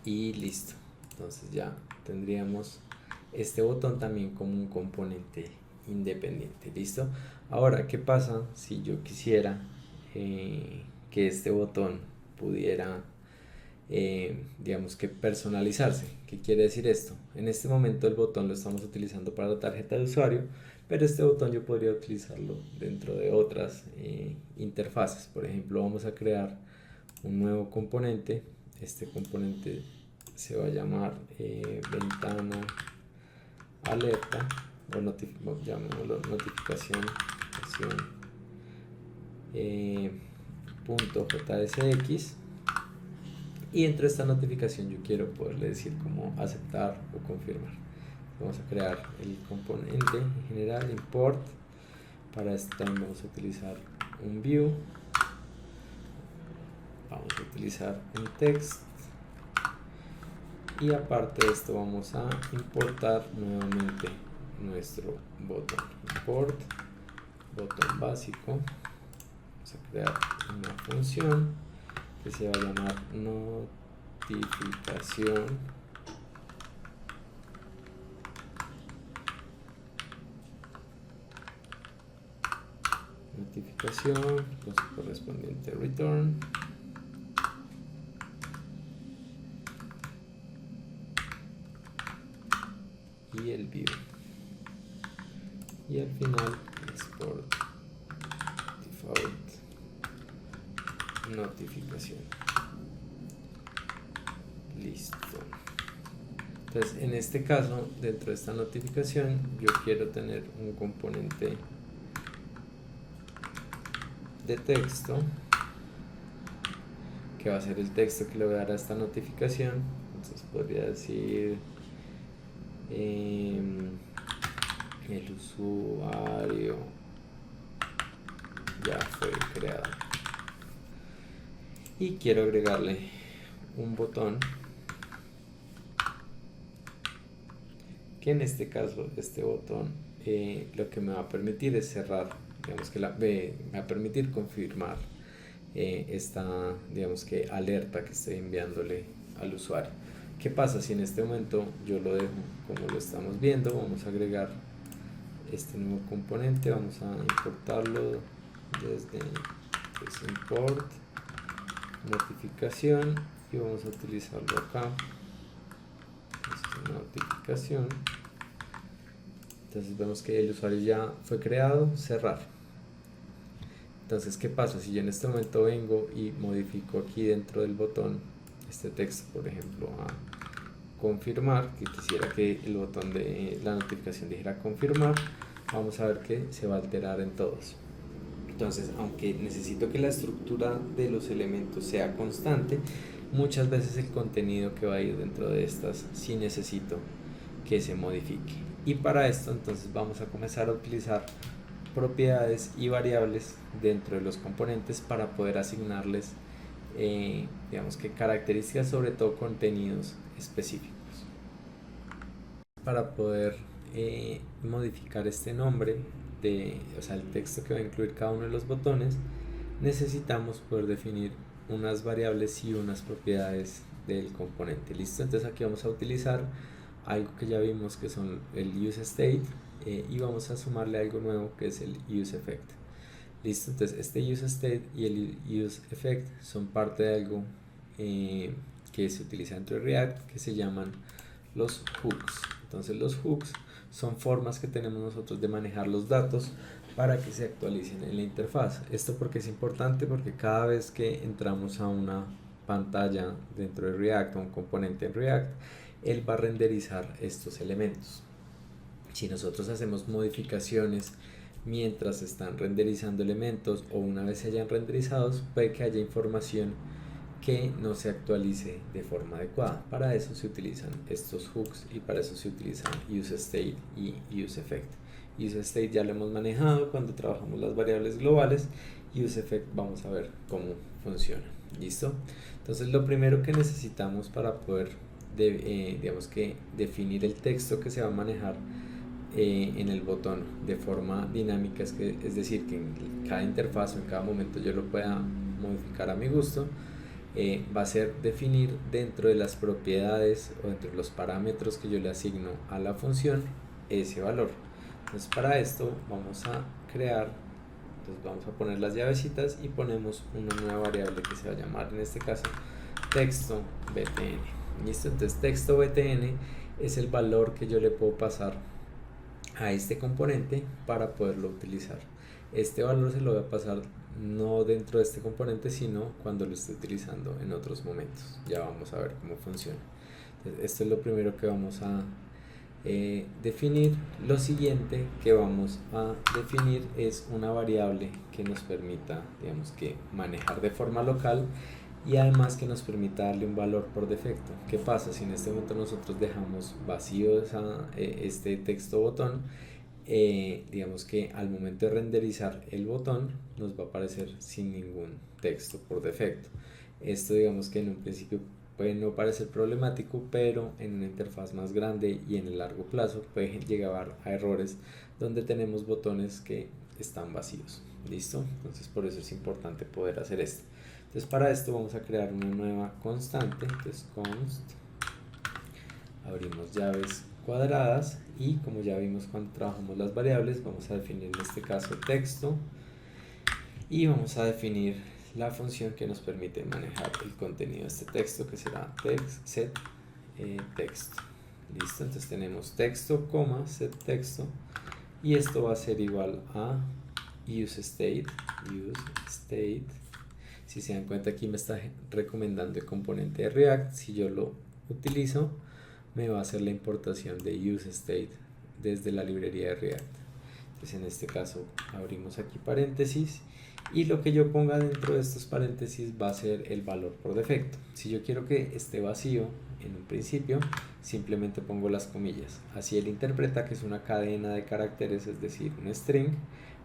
y listo. Entonces ya tendríamos este botón también como un componente independiente. Listo. Ahora, ¿qué pasa si yo quisiera que este botón pudiera digamos que personalizarse? ¿Qué quiere decir esto? En este momento el botón lo estamos utilizando para la tarjeta de usuario, pero este botón yo podría utilizarlo dentro de otras interfaces. Por ejemplo, vamos a crear un nuevo componente. Este componente se va a llamar ventana alerta, o llamémoslo notificación .jsx, y dentro de esta notificación yo quiero poderle decir como aceptar o confirmar. Vamos a crear el componente en general, import. Para esto también vamos a utilizar un view, vamos a utilizar un text, y aparte de esto vamos a importar nuevamente nuestro botón. Import botón básico. Vamos a crear una función que se va a llamar notificación con su correspondiente return. Y el view, y al final export default notificación. Listo. Entonces en este caso, dentro de esta notificación, yo quiero tener un componente de texto que va a ser el texto que le voy a dar a esta notificación. Entonces podría decir el usuario ya fue creado, y quiero agregarle un botón que en este caso este botón lo que me va a permitir es cerrar, digamos que me va a permitir confirmar esta, digamos que alerta que estoy enviándole al usuario. ¿Qué pasa si en este momento yo lo dejo como lo estamos viendo? Vamos a agregar este nuevo componente, vamos a importarlo desde import notificación, y vamos a utilizarlo acá. Entonces, notificación. Entonces vemos que el usuario ya fue creado, cerrar. Entonces, ¿qué pasa si yo en este momento vengo y modifico aquí dentro del botón este texto, por ejemplo, a confirmar, que quisiera que el botón de la notificación dijera confirmar? Vamos a ver que se va a alterar en todos. Entonces, aunque necesito que la estructura de los elementos sea constante, muchas veces el contenido que va a ir dentro de estas sí necesito que se modifique. Y para esto entonces vamos a comenzar a utilizar propiedades y variables dentro de los componentes para poder asignarles digamos que características, sobre todo contenidos específicos. Para poder modificar este nombre o sea, el texto que va a incluir cada uno de los botones, necesitamos poder definir unas variables y unas propiedades del componente. Listo, entonces aquí vamos a utilizar algo que ya vimos, que son el useState, y vamos a sumarle algo nuevo que es el useEffect. Listo, entonces este useState y el useEffect son parte de algo que se utiliza dentro de React, que se llaman los hooks. Entonces los hooks son formas que tenemos nosotros de manejar los datos para que se actualicen en la interfaz. Esto porque es importante, porque cada vez que entramos a una pantalla dentro de React, o un componente en React, él va a renderizar estos elementos. Si nosotros hacemos modificaciones mientras están renderizando elementos, o una vez se hayan renderizados, puede que haya información que no se actualice de forma adecuada. Para eso se utilizan estos hooks, y para eso se utilizan useState y useEffect. UseState ya lo hemos manejado cuando trabajamos las variables globales. UseEffect vamos a ver cómo funciona. ¿Listo? Entonces lo primero que necesitamos para poder digamos que definir el texto que se va a manejar en el botón de forma dinámica, es decir, que en cada interfaz o en cada momento yo lo pueda modificar a mi gusto, va a ser definir dentro de las propiedades o dentro de los parámetros que yo le asigno a la función ese valor. Entonces para esto vamos a crear, entonces vamos a poner las llavecitas y ponemos una nueva variable que se va a llamar en este caso texto btn. Listo, entonces texto btn es el valor que yo le puedo pasar a este componente para poderlo utilizar. Este valor se lo voy a pasar no dentro de este componente, sino cuando lo esté utilizando en otros momentos. Ya vamos a ver cómo funciona. Entonces, esto es lo primero que vamos a definir. Lo siguiente que vamos a definir es una variable que nos permita, digamos, que manejar de forma local, y además que nos permita darle un valor por defecto. ¿Qué pasa si en este momento nosotros dejamos vacío este texto botón? Digamos que al momento de renderizar el botón nos va a aparecer sin ningún texto por defecto. Esto digamos que en un principio puede no parecer problemático, pero en una interfaz más grande y en el largo plazo puede llegar a errores donde tenemos botones que están vacíos. ¿Listo? Entonces por eso es importante poder hacer esto. Entonces para esto vamos a crear una nueva constante. Entonces const, abrimos llaves cuadradas y como ya vimos cuando trabajamos las variables, vamos a definir en este caso texto y vamos a definir la función que nos permite manejar el contenido de este texto, que será text, set texto. Listo, entonces tenemos texto, coma, set texto, y esto va a ser igual a useState. Si se dan cuenta, aquí me está recomendando el componente de React. Si yo lo utilizo, me va a hacer la importación de useState desde la librería de React. Entonces en este caso abrimos aquí paréntesis y lo que yo ponga dentro de estos paréntesis va a ser el valor por defecto. Si yo quiero que esté vacío en un principio, simplemente pongo las comillas. Así él interpreta que es una cadena de caracteres, es decir, un string,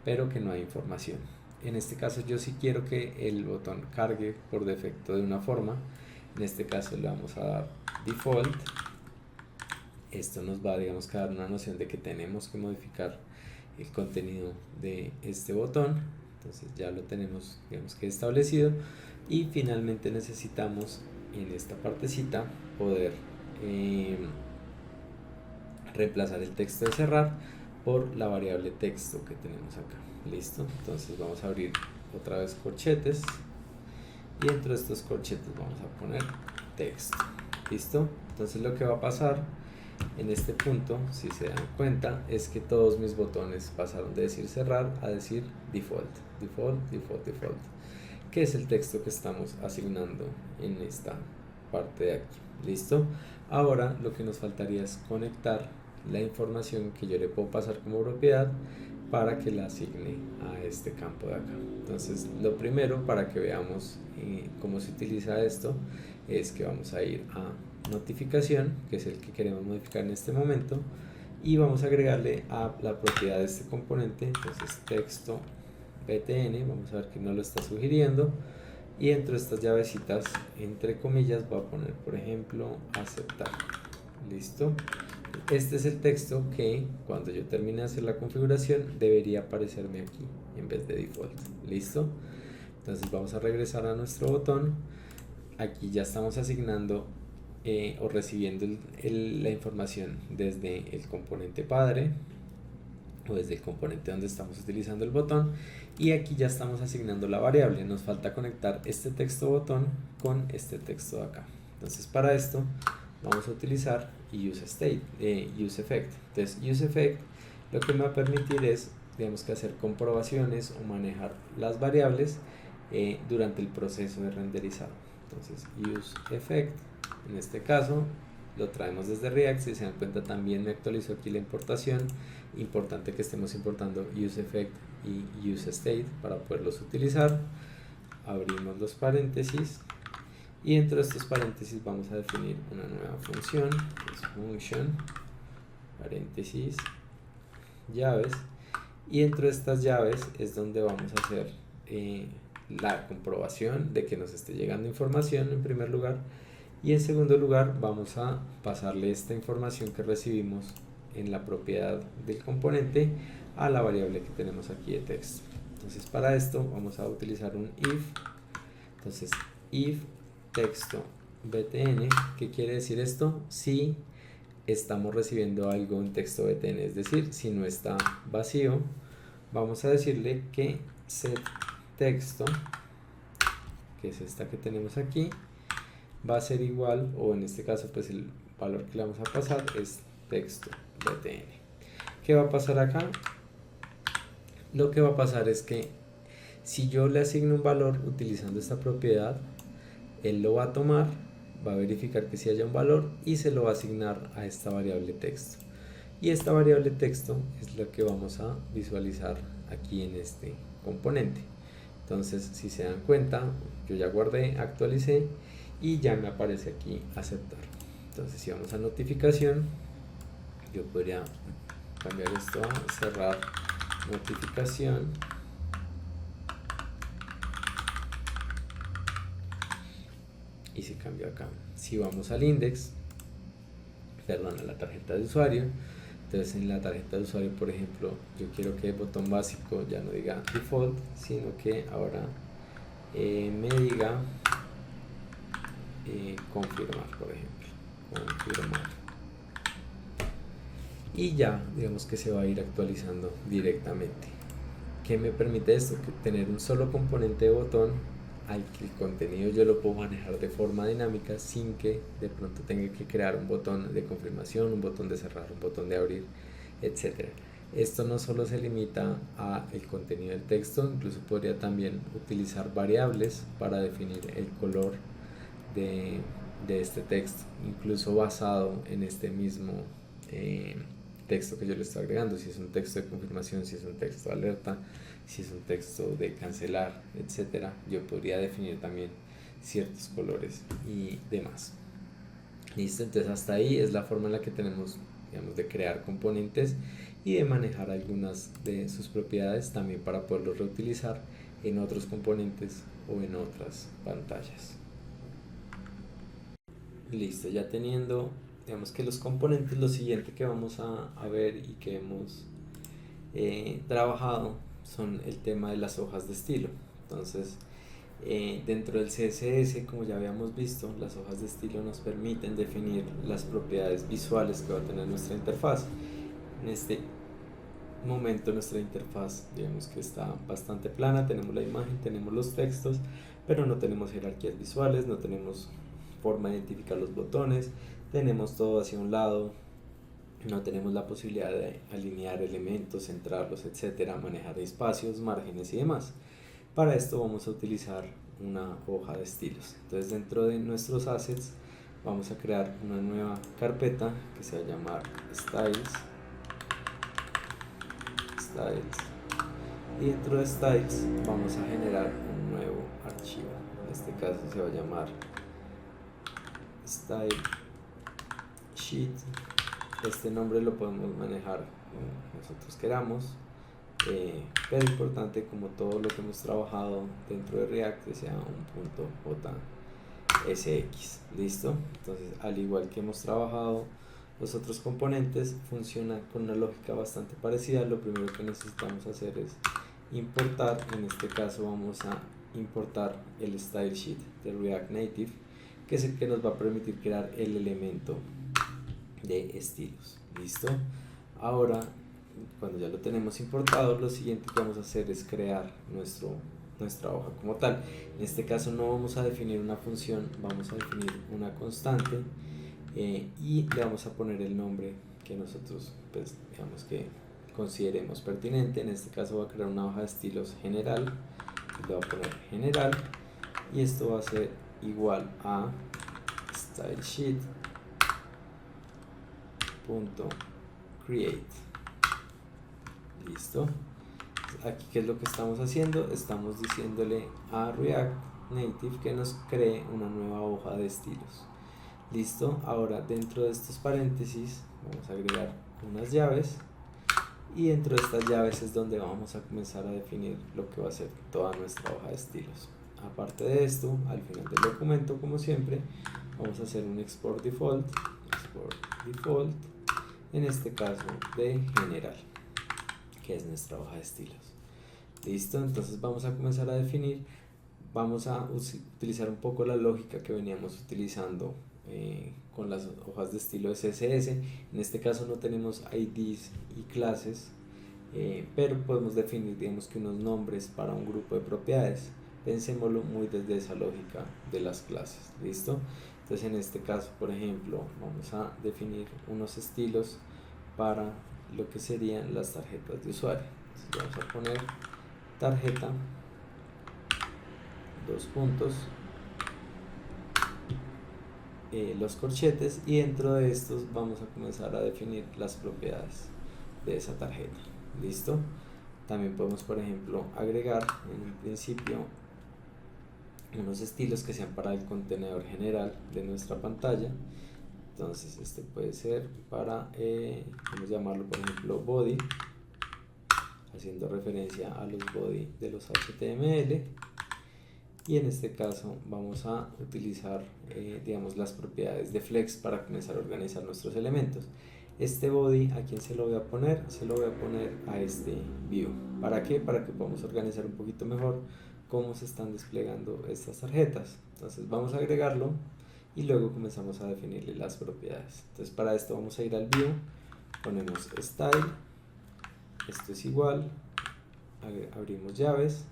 pero que no hay información. En este caso yo sí quiero que el botón cargue por defecto de una forma. En este caso le vamos a dar default. Esto nos va, digamos, a dar una noción de que tenemos que modificar el contenido de este botón. Entonces ya lo tenemos, digamos, que establecido, y finalmente necesitamos en esta partecita poder reemplazar el texto de cerrar por la variable texto que tenemos acá. Listo, entonces vamos a abrir otra vez corchetes y dentro de estos corchetes vamos a poner texto. Listo, entonces lo que va a pasar en este punto, si se dan cuenta, es que todos mis botones pasaron de decir cerrar a decir default, que es el texto que estamos asignando en esta parte de aquí. Listo, ahora lo que nos faltaría es conectar la información que yo le puedo pasar como propiedad para que la asigne a este campo de acá. Entonces lo primero, para que veamos cómo se utiliza esto, es que vamos a ir a notificación, que es el que queremos modificar en este momento, y vamos a agregarle a la propiedad de este componente, entonces texto btn, vamos a ver que no lo está sugiriendo, y dentro de estas llavecitas entre comillas voy a poner, por ejemplo, aceptar. Listo, este es el texto que cuando yo termine de hacer la configuración debería aparecerme aquí en vez de default. Listo, entonces vamos a regresar a nuestro botón. Aquí ya estamos asignando o recibiendo la información desde el componente padre o desde el componente donde estamos utilizando el botón, y aquí ya estamos asignando la variable. Nos falta conectar este texto botón con este texto de acá. Entonces para esto vamos a utilizar useEffect. Entonces useEffect lo que me va a permitir es, digamos, que hacer comprobaciones o manejar las variables durante el proceso de renderizado. Entonces useEffect, en este caso lo traemos desde React. Si se dan cuenta, también me actualizó aquí la importación. Importante que estemos importando useEffect y useState para poderlos utilizar. Abrimos los paréntesis y dentro de estos paréntesis vamos a definir una nueva función, que es function paréntesis llaves, y dentro de estas llaves es donde vamos a hacer la comprobación de que nos esté llegando información en primer lugar, y en segundo lugar vamos a pasarle esta información que recibimos en la propiedad del componente a la variable que tenemos aquí de texto. Entonces para esto vamos a utilizar un if. Entonces if texto btn, ¿qué quiere decir esto? Si estamos recibiendo algo en texto btn, es decir, si no está vacío, vamos a decirle que set texto, que es esta que tenemos aquí, va a ser igual, o en este caso pues el valor que le vamos a pasar es texto btn. ¿Qué va a pasar acá? Lo que va a pasar es que si yo le asigno un valor utilizando esta propiedad, él lo va a tomar, va a verificar que sí haya un valor y se lo va a asignar a esta variable texto. Y esta variable texto es la que vamos a visualizar aquí en este componente. Entonces, si se dan cuenta, yo ya guardé, actualicé y ya me aparece aquí aceptar. Entonces, si vamos a notificación, yo podría cambiar esto a cerrar notificación. y se cambió acá. Si vamos al index, perdón, a la tarjeta de usuario, entonces en la tarjeta de usuario, por ejemplo, yo quiero que el botón básico ya no diga default, sino que ahora me diga confirmar, por ejemplo, confirmar, y ya digamos que se va a ir actualizando directamente. ¿Qué me permite esto? Que tener un solo componente de botón al que el contenido yo lo puedo manejar de forma dinámica sin que de pronto tenga que crear un botón de confirmación, un botón de cerrar, un botón de abrir, etcétera. Esto no solo se limita a el contenido del texto, incluso podría también utilizar variables para definir el color de este texto, incluso basado en este mismo texto que yo le estoy agregando, si es un texto de confirmación, si es un texto de alerta, si es un texto de cancelar, etcétera. Yo podría definir también ciertos colores y demás. Listo, entonces hasta ahí es la forma en la que tenemos, digamos, de crear componentes y de manejar algunas de sus propiedades también para poderlos reutilizar en otros componentes o en otras pantallas. Listo, ya teniendo, digamos que los componentes, lo siguiente que vamos a ver y que hemos trabajado son el tema de las hojas de estilo. Entonces, dentro del CSS, como ya habíamos visto, las hojas de estilo nos permiten definir las propiedades visuales que va a tener nuestra interfaz. En este momento nuestra interfaz, digamos que está bastante plana, tenemos la imagen, tenemos los textos, pero no tenemos jerarquías visuales, no tenemos forma de identificar los botones, tenemos todo hacia un lado, no tenemos la posibilidad de alinear elementos, centrarlos, etcétera, manejar espacios, márgenes y demás. Para esto vamos a utilizar una hoja de estilos. Entonces, dentro de nuestros assets vamos a crear una nueva carpeta que se va a llamar styles, y dentro de styles vamos a generar un nuevo archivo. En este caso se va a llamar style sheet. Este nombre lo podemos manejar como nosotros queramos, pero importante, como todo lo que hemos trabajado dentro de React, que sea un punto .jsx. listo. Entonces, al igual que hemos trabajado los otros componentes, funciona con una lógica bastante parecida. Lo primero que necesitamos hacer es importar. En este caso vamos a importar el style sheet de React Native, que es el que nos va a permitir crear el elemento de estilos. Listo. Ahora, cuando ya lo tenemos importado, lo siguiente que vamos a hacer es crear nuestra hoja como tal. En este caso no vamos a definir una función, vamos a definir una constante, y le vamos a poner el nombre que nosotros, pues, digamos que consideremos pertinente. En este caso voy a crear una hoja de estilos general, le voy a poner general, y esto va a ser igual a stylesheet.create. listo. Aquí, ¿qué es lo que estamos haciendo? Estamos diciéndole a React Native que nos cree una nueva hoja de estilos. Listo. Ahora, dentro de estos paréntesis vamos a agregar unas llaves, y dentro de estas llaves es donde vamos a comenzar a definir lo que va a ser toda nuestra hoja de estilos. Aparte de esto, al final del documento, como siempre, vamos a hacer un export default, en este caso de general, que es nuestra hoja de estilos. Listo. Entonces vamos a comenzar a definir, vamos a utilizar un poco la lógica que veníamos utilizando con las hojas de estilo de CSS. En este caso no tenemos IDs y clases, pero podemos definir, digamos, que unos nombres para un grupo de propiedades. Pensémoslo muy desde esa lógica de las clases. Listo. Entonces, en este caso, por ejemplo, vamos a definir unos estilos para lo que serían las tarjetas de usuario. Entonces, vamos a poner tarjeta, dos puntos, los corchetes, y dentro de estos vamos a comenzar a definir las propiedades de esa tarjeta. Listo. También podemos, por ejemplo, agregar en un principio unos estilos que sean para el contenedor general de nuestra pantalla. Entonces este puede ser para, vamos a llamarlo por ejemplo body, haciendo referencia a los body de los HTML. y en este caso vamos a utilizar digamos las propiedades de flex para comenzar a organizar nuestros elementos. Este body, ¿a quién se lo voy a poner? Se lo voy a poner a este view. ¿Para qué? Para que podamos organizar un poquito mejor cómo se están desplegando estas tarjetas. Entonces vamos a agregarlo y luego comenzamos a definirle las propiedades. Entonces para esto vamos a ir al view, ponemos style, esto es igual, abrimos llaves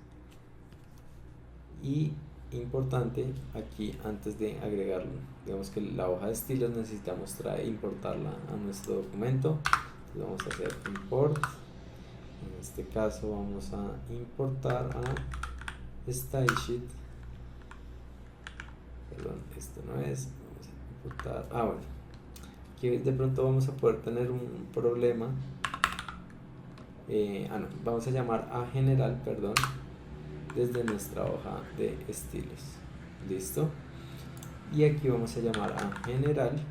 y importante aquí antes de agregarlo, digamos que la hoja de estilos necesitamos importarla a nuestro documento. Entonces vamos a hacer import, en este caso vamos a importar a stylesheet, perdón, esto no es, vamos a importar, bueno, aquí de pronto vamos a poder tener un problema, no, vamos a llamar a general, perdón, desde nuestra hoja de estilos. Listo, y aquí vamos a llamar a general.body.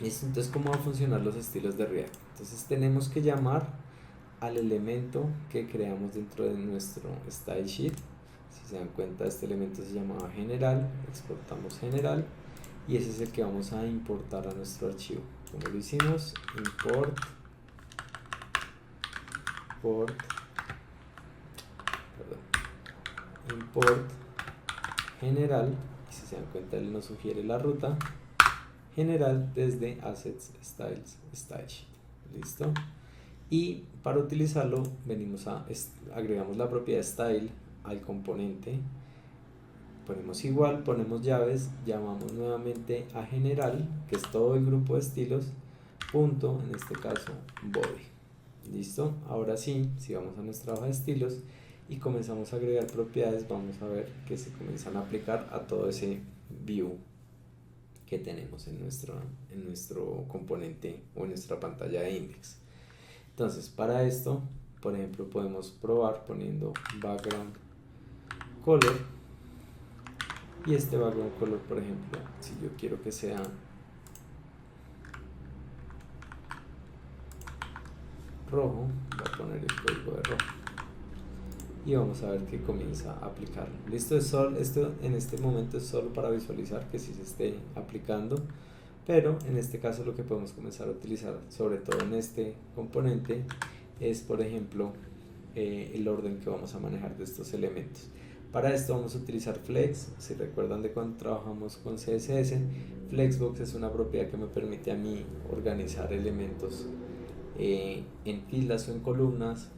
Listo, entonces ¿cómo van a funcionar los estilos de React? Entonces tenemos que llamar al elemento que creamos dentro de nuestro style sheet. Si se dan cuenta, este elemento se llamaba general, exportamos general y ese es el que vamos a importar a nuestro archivo. Como lo hicimos, import general, y si se dan cuenta él nos sugiere la ruta general desde assets styles style sheet. Listo, y para utilizarlo agregamos la propiedad style al componente, ponemos igual, ponemos llaves, llamamos nuevamente a general, que es todo el grupo de estilos, punto, en este caso body. Listo, ahora sí, si vamos a nuestra hoja de estilos y comenzamos a agregar propiedades, vamos a ver que se comienzan a aplicar a todo ese view que tenemos en nuestro componente o en nuestra pantalla de index. Entonces para esto, por ejemplo, podemos probar poniendo background color, y este background color, por ejemplo, si yo quiero que sea rojo, voy a poner el código de rojo y vamos a ver que comienza a aplicarlo. Listo, esto en este momento es solo para visualizar que sí se esté aplicando, pero en este caso lo que podemos comenzar a utilizar, sobre todo en este componente, es por ejemplo el orden que vamos a manejar de estos elementos. Para esto vamos a utilizar Flex. Si recuerdan de cuando trabajamos con CSS, Flexbox es una propiedad que me permite a mí organizar elementos en filas o en columnas,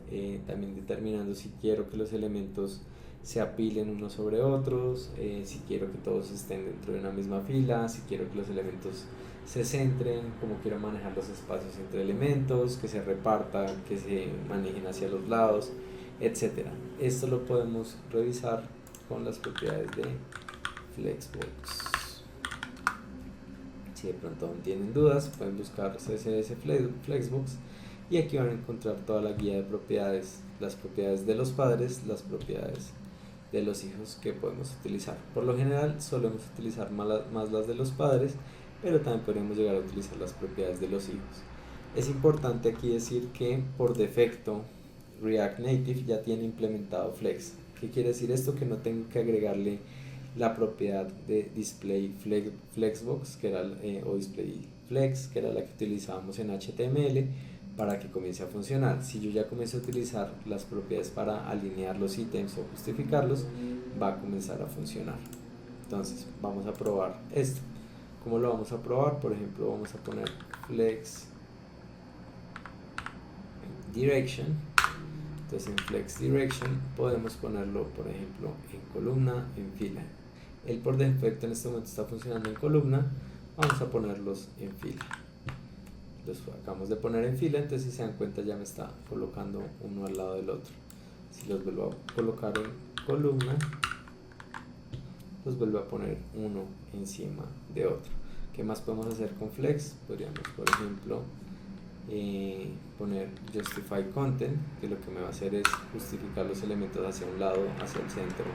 también determinando si quiero que los elementos se apilen unos sobre otros, si quiero que todos estén dentro de una misma fila, si quiero que los elementos se centren, cómo quiero manejar los espacios entre elementos, que se repartan, que se manejen hacia los lados, etcétera. Esto lo podemos revisar con las propiedades de Flexbox. Si de pronto aún tienen dudas, pueden buscar CSS Flexbox y aquí van a encontrar toda la guía de propiedades, las propiedades de los padres, las propiedades de los hijos que podemos utilizar. Por lo general solemos utilizar más las de los padres, pero también podemos llegar a utilizar las propiedades de los hijos. Es importante aquí decir que por defecto React Native ya tiene implementado Flex. ¿Qué quiere decir esto? Que no tengo que agregarle la propiedad de display flexbox, que era o display flex, que era la que utilizábamos en HTML, para que comience a funcionar. Si yo ya comienzo a utilizar las propiedades para alinear los ítems o justificarlos, va a comenzar a funcionar. Entonces vamos a probar esto. ¿Cómo lo vamos a probar? Por ejemplo, vamos a poner flex direction. Entonces en flex direction podemos ponerlo, por ejemplo, en columna, en fila. Él por defecto en este momento está funcionando en columna, vamos a ponerlos en fila. Los acabamos de poner en fila, entonces si se dan cuenta ya me está colocando uno al lado del otro. Si los vuelvo a colocar en columna, los vuelvo a poner uno encima de otro. ¿Qué más podemos hacer con flex? Podríamos, por ejemplo, poner justify content, que lo que me va a hacer es justificar los elementos hacia un lado, hacia el centro,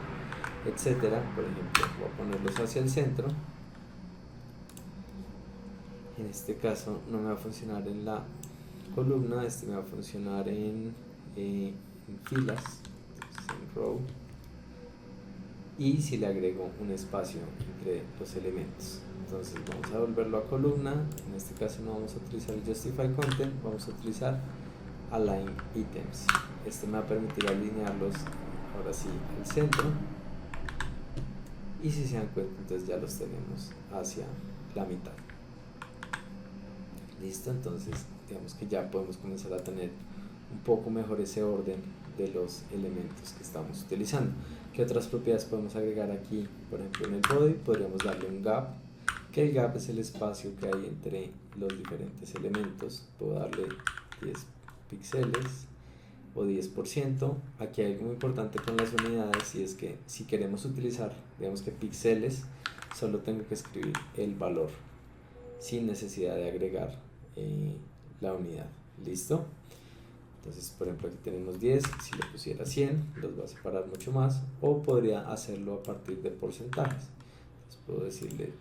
etcétera. Por ejemplo, voy a ponerlos hacia el centro. En este caso no me va a funcionar en la columna, este me va a funcionar en en filas, entonces en row, y si le agrego un espacio entre los elementos. Entonces vamos a volverlo a columna, en este caso no vamos a utilizar el justify content, vamos a utilizar align items. Este me va a permitir alinearlos ahora sí al centro, y si se dan cuenta entonces ya los tenemos hacia la mitad. Listo, entonces digamos que ya podemos comenzar a tener un poco mejor ese orden de los elementos que estamos utilizando. ¿Qué otras propiedades podemos agregar aquí? Por ejemplo, en el body podríamos darle un gap, que el gap es el espacio que hay entre los diferentes elementos. Puedo darle 10 píxeles o 10%. Aquí hay algo muy importante con las unidades, y es que si queremos utilizar, digamos que píxeles, solo tengo que escribir el valor sin necesidad de agregar la unidad. ¿Listo? Entonces, por ejemplo, aquí tenemos 10, si le pusiera 100 los va a separar mucho más, o podría hacerlo a partir de porcentajes. Entonces puedo decirle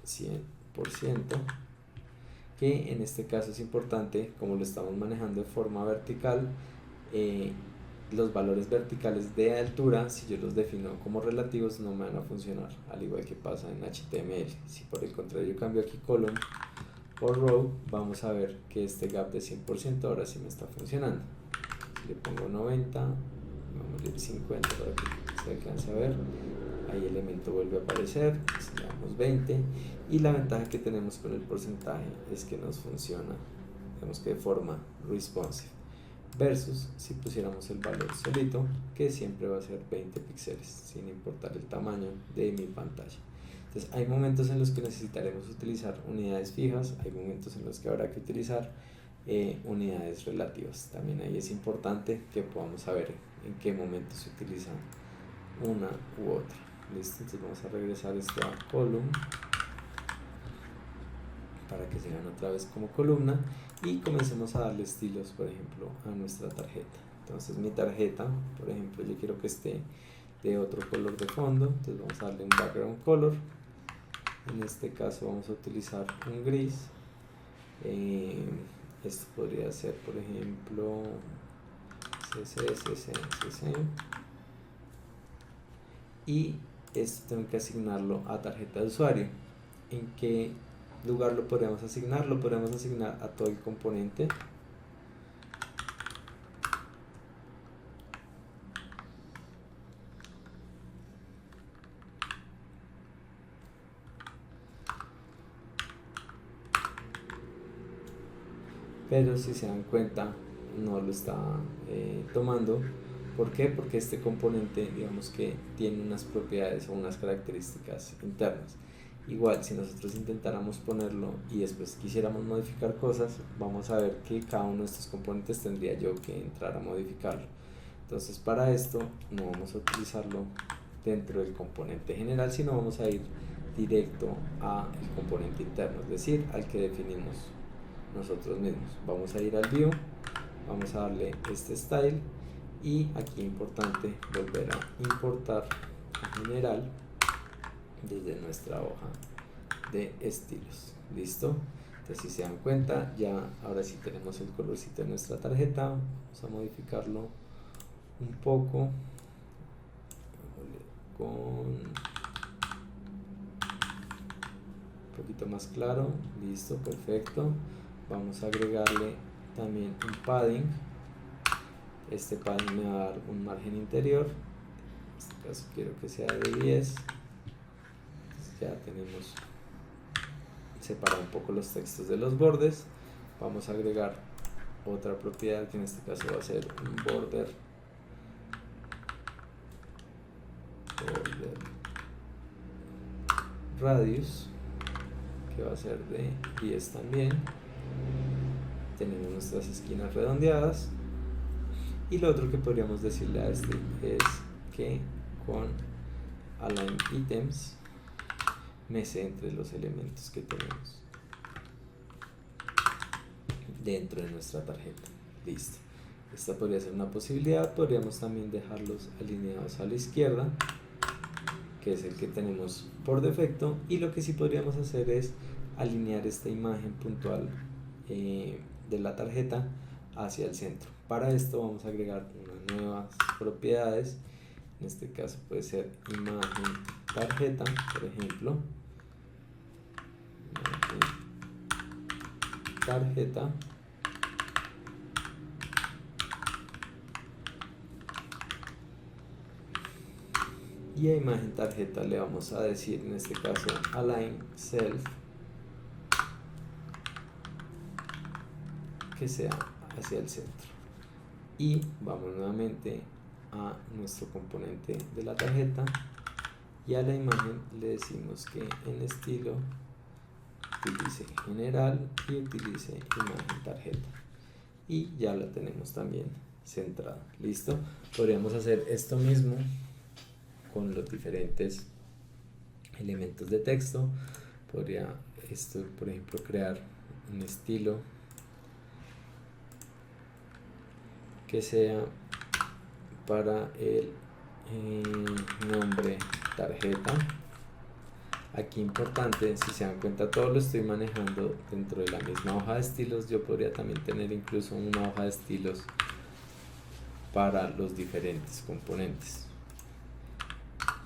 100%, que en este caso es importante, como lo estamos manejando de forma vertical, los valores verticales de altura, si yo los defino como relativos, no me van a funcionar, al igual que pasa en HTML. Si por el contrario yo cambio aquí column por row, vamos a ver que este gap de 100% ahora sí me está funcionando. Si le pongo 90, vamos a ir 50 para que se alcance a ver, ahí el elemento vuelve a aparecer, le damos 20, y la ventaja que tenemos con el porcentaje es que nos funciona, digamos que de forma responsive, versus si pusiéramos el valor solito, que siempre va a ser 20 píxeles sin importar el tamaño de mi pantalla. Entonces hay momentos en los que necesitaremos utilizar unidades fijas, hay momentos en los que habrá que utilizar unidades relativas. También ahí es importante que podamos saber en qué momento se utiliza una u otra. Listo, entonces vamos a regresar esto a column para que se vean otra vez como columna, y comencemos a darle estilos, por ejemplo, a nuestra tarjeta. Entonces mi tarjeta, por ejemplo, yo quiero que esté de otro color de fondo, entonces vamos a darle un background color. En este caso vamos a utilizar un gris. Esto podría ser, por ejemplo, CC. Y esto tengo que asignarlo a tarjeta de usuario. ¿En qué lugar lo podríamos asignar? Lo podríamos asignar a todo el componente. Pero si se dan cuenta no lo está tomando. ¿Por qué? Porque este componente, digamos que tiene unas propiedades o unas características internas. Igual, si nosotros intentáramos ponerlo y después quisiéramos modificar cosas, vamos a ver que cada uno de estos componentes tendría yo que entrar a modificarlo. Entonces para esto no vamos a utilizarlo dentro del componente general, sino vamos a ir directo al componente interno, es decir, al que definimos nosotros mismos. Vamos a ir al view, vamos a darle este style, y aquí importante volver a importar a general desde nuestra hoja de estilos. Listo, entonces si se dan cuenta ya ahora sí tenemos el colorcito de nuestra tarjeta. Vamos a modificarlo un poco con un poquito más claro. Listo, perfecto. Vamos a agregarle también un padding. Este padding me va a dar un margen interior, en este caso quiero que sea de 10. Entonces ya tenemos separado un poco los textos de los bordes. Vamos a agregar otra propiedad que en este caso va a ser un border radius, que va a ser de 10 también. Tenemos nuestras esquinas redondeadas, y lo otro que podríamos decirle a este es que con align items me centre los elementos que tenemos dentro de nuestra tarjeta. Listo, esta podría ser una posibilidad. Podríamos también dejarlos alineados a la izquierda, que es el que tenemos por defecto, y lo que sí podríamos hacer es alinear esta imagen puntual de la tarjeta hacia el centro. Para esto vamos a agregar unas nuevas propiedades. En este caso puede ser imagen tarjeta, por ejemplo. Tarjeta. Y a imagen tarjeta le vamos a decir, en este caso, align self, que sea hacia el centro. Y vamos nuevamente a nuestro componente de la tarjeta y a la imagen le decimos que en estilo utilice general y utilice imagen tarjeta, y ya la tenemos también centrada. Listo. Podríamos hacer esto mismo con los diferentes elementos de texto. Podría esto, por ejemplo, crear un estilo que sea para el nombre tarjeta. Aquí importante, si se dan cuenta, todo lo estoy manejando dentro de la misma hoja de estilos. Yo podría también tener incluso una hoja de estilos para los diferentes componentes.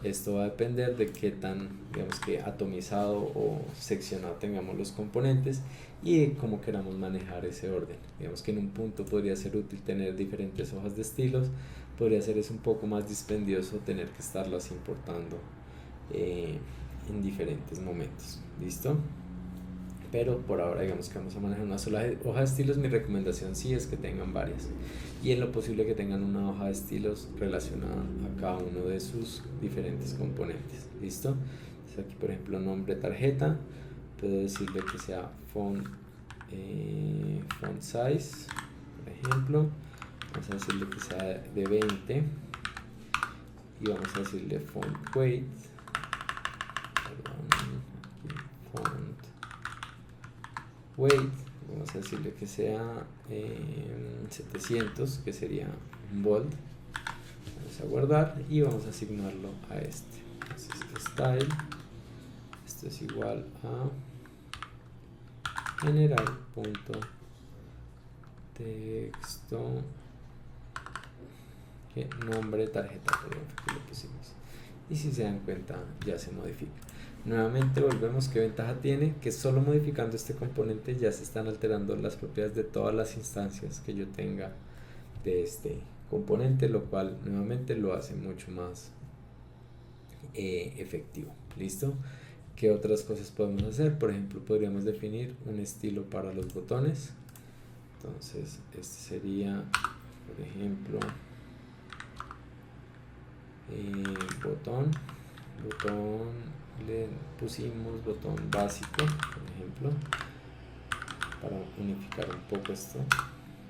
Esto va a depender de qué tan, digamos, que atomizado o seccionado tengamos los componentes y de cómo queramos manejar ese orden. Digamos que en un punto podría ser útil tener diferentes hojas de estilos, podría ser un poco más dispendioso tener que estarlas importando en diferentes momentos. ¿Listo? Pero por ahora digamos que vamos a manejar una sola hoja de estilos. Mi recomendación sí es que tengan varias, y en lo posible que tengan una hoja de estilos relacionada a cada uno de sus diferentes componentes. ¿Listo? Entonces aquí, por ejemplo, nombre tarjeta, puedo decirle que sea font size, por ejemplo. Vamos a decirle que sea de 20 y vamos a decirle font weight, font weight, vamos a decirle que sea 700, que sería un bold. Vamos a guardar y vamos a asignarlo a este. Entonces, style, esto es igual a general.texto, nombre tarjeta, por ejemplo, que lo pusimos. Y si se dan cuenta, ya se modifica. Nuevamente volvemos, ¿qué ventaja tiene? Que solo modificando este componente ya se están alterando las propiedades de todas las instancias que yo tenga de este componente, lo cual nuevamente lo hace mucho más efectivo. ¿Listo? ¿Qué otras cosas podemos hacer? Por ejemplo, podríamos definir un estilo para los botones. Entonces este sería, por ejemplo, botón, le pusimos botón básico, por ejemplo, para unificar un poco esto.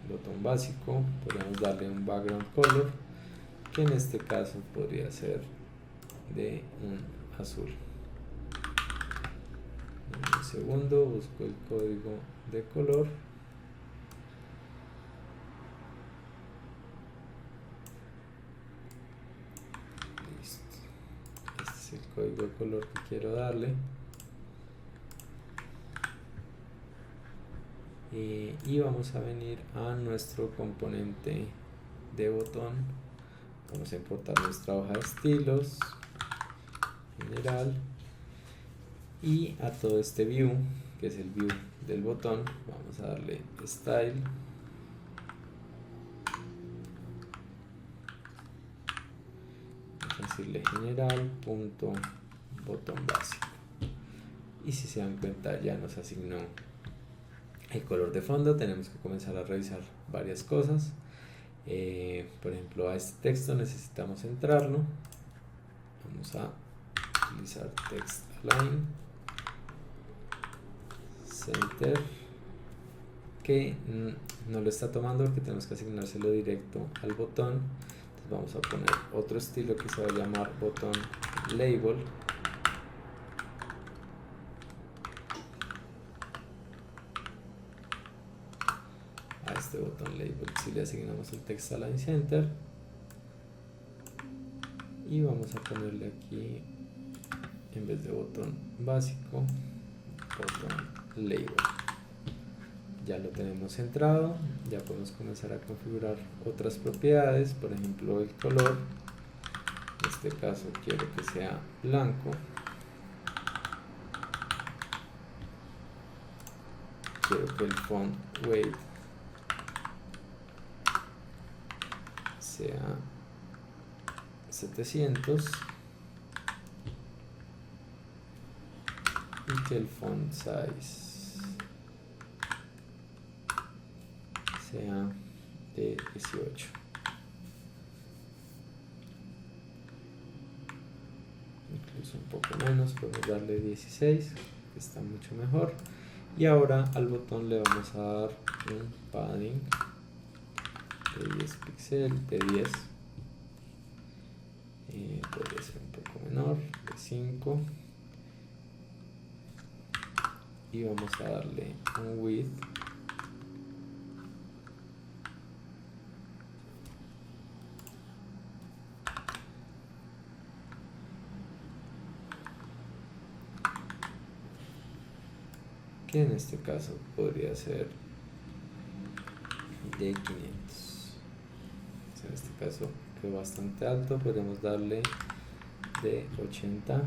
Botón básico, podríamos darle un background color, que en este caso podría ser de un azul. Un segundo, busco el código de color. El código de color que quiero darle, y vamos a venir a nuestro componente de botón. Vamos a importar nuestra hoja de estilos general, y a todo este view, que es el view del botón, vamos a darle style, decirle general.botón básico, y si se dan cuenta ya nos asignó el color de fondo. Tenemos que comenzar a revisar varias cosas. Por ejemplo, a este texto necesitamos centrarlo. Vamos a utilizar text align center, que no lo está tomando porque tenemos que asignárselo directo al botón. Entonces vamos a poner otro estilo que se va a llamar botón label. A este botón label si le asignamos el text align center, y vamos a ponerle aquí, en vez de botón básico, botón label. ya lo tenemos centrado. Ya podemos comenzar a configurar otras propiedades, por ejemplo el color. En este caso quiero que sea blanco. Quiero que el font weight sea 700 y que el font size sea de 18. Incluso un poco menos, podemos darle 16, que está mucho mejor. Y ahora al botón le vamos a dar un padding de 10 píxeles, de 10. Podría ser un poco menor, de 5. Y vamos a darle un width que en este caso podría ser de 500. En este caso quedó bastante alto, podemos darle de 80, que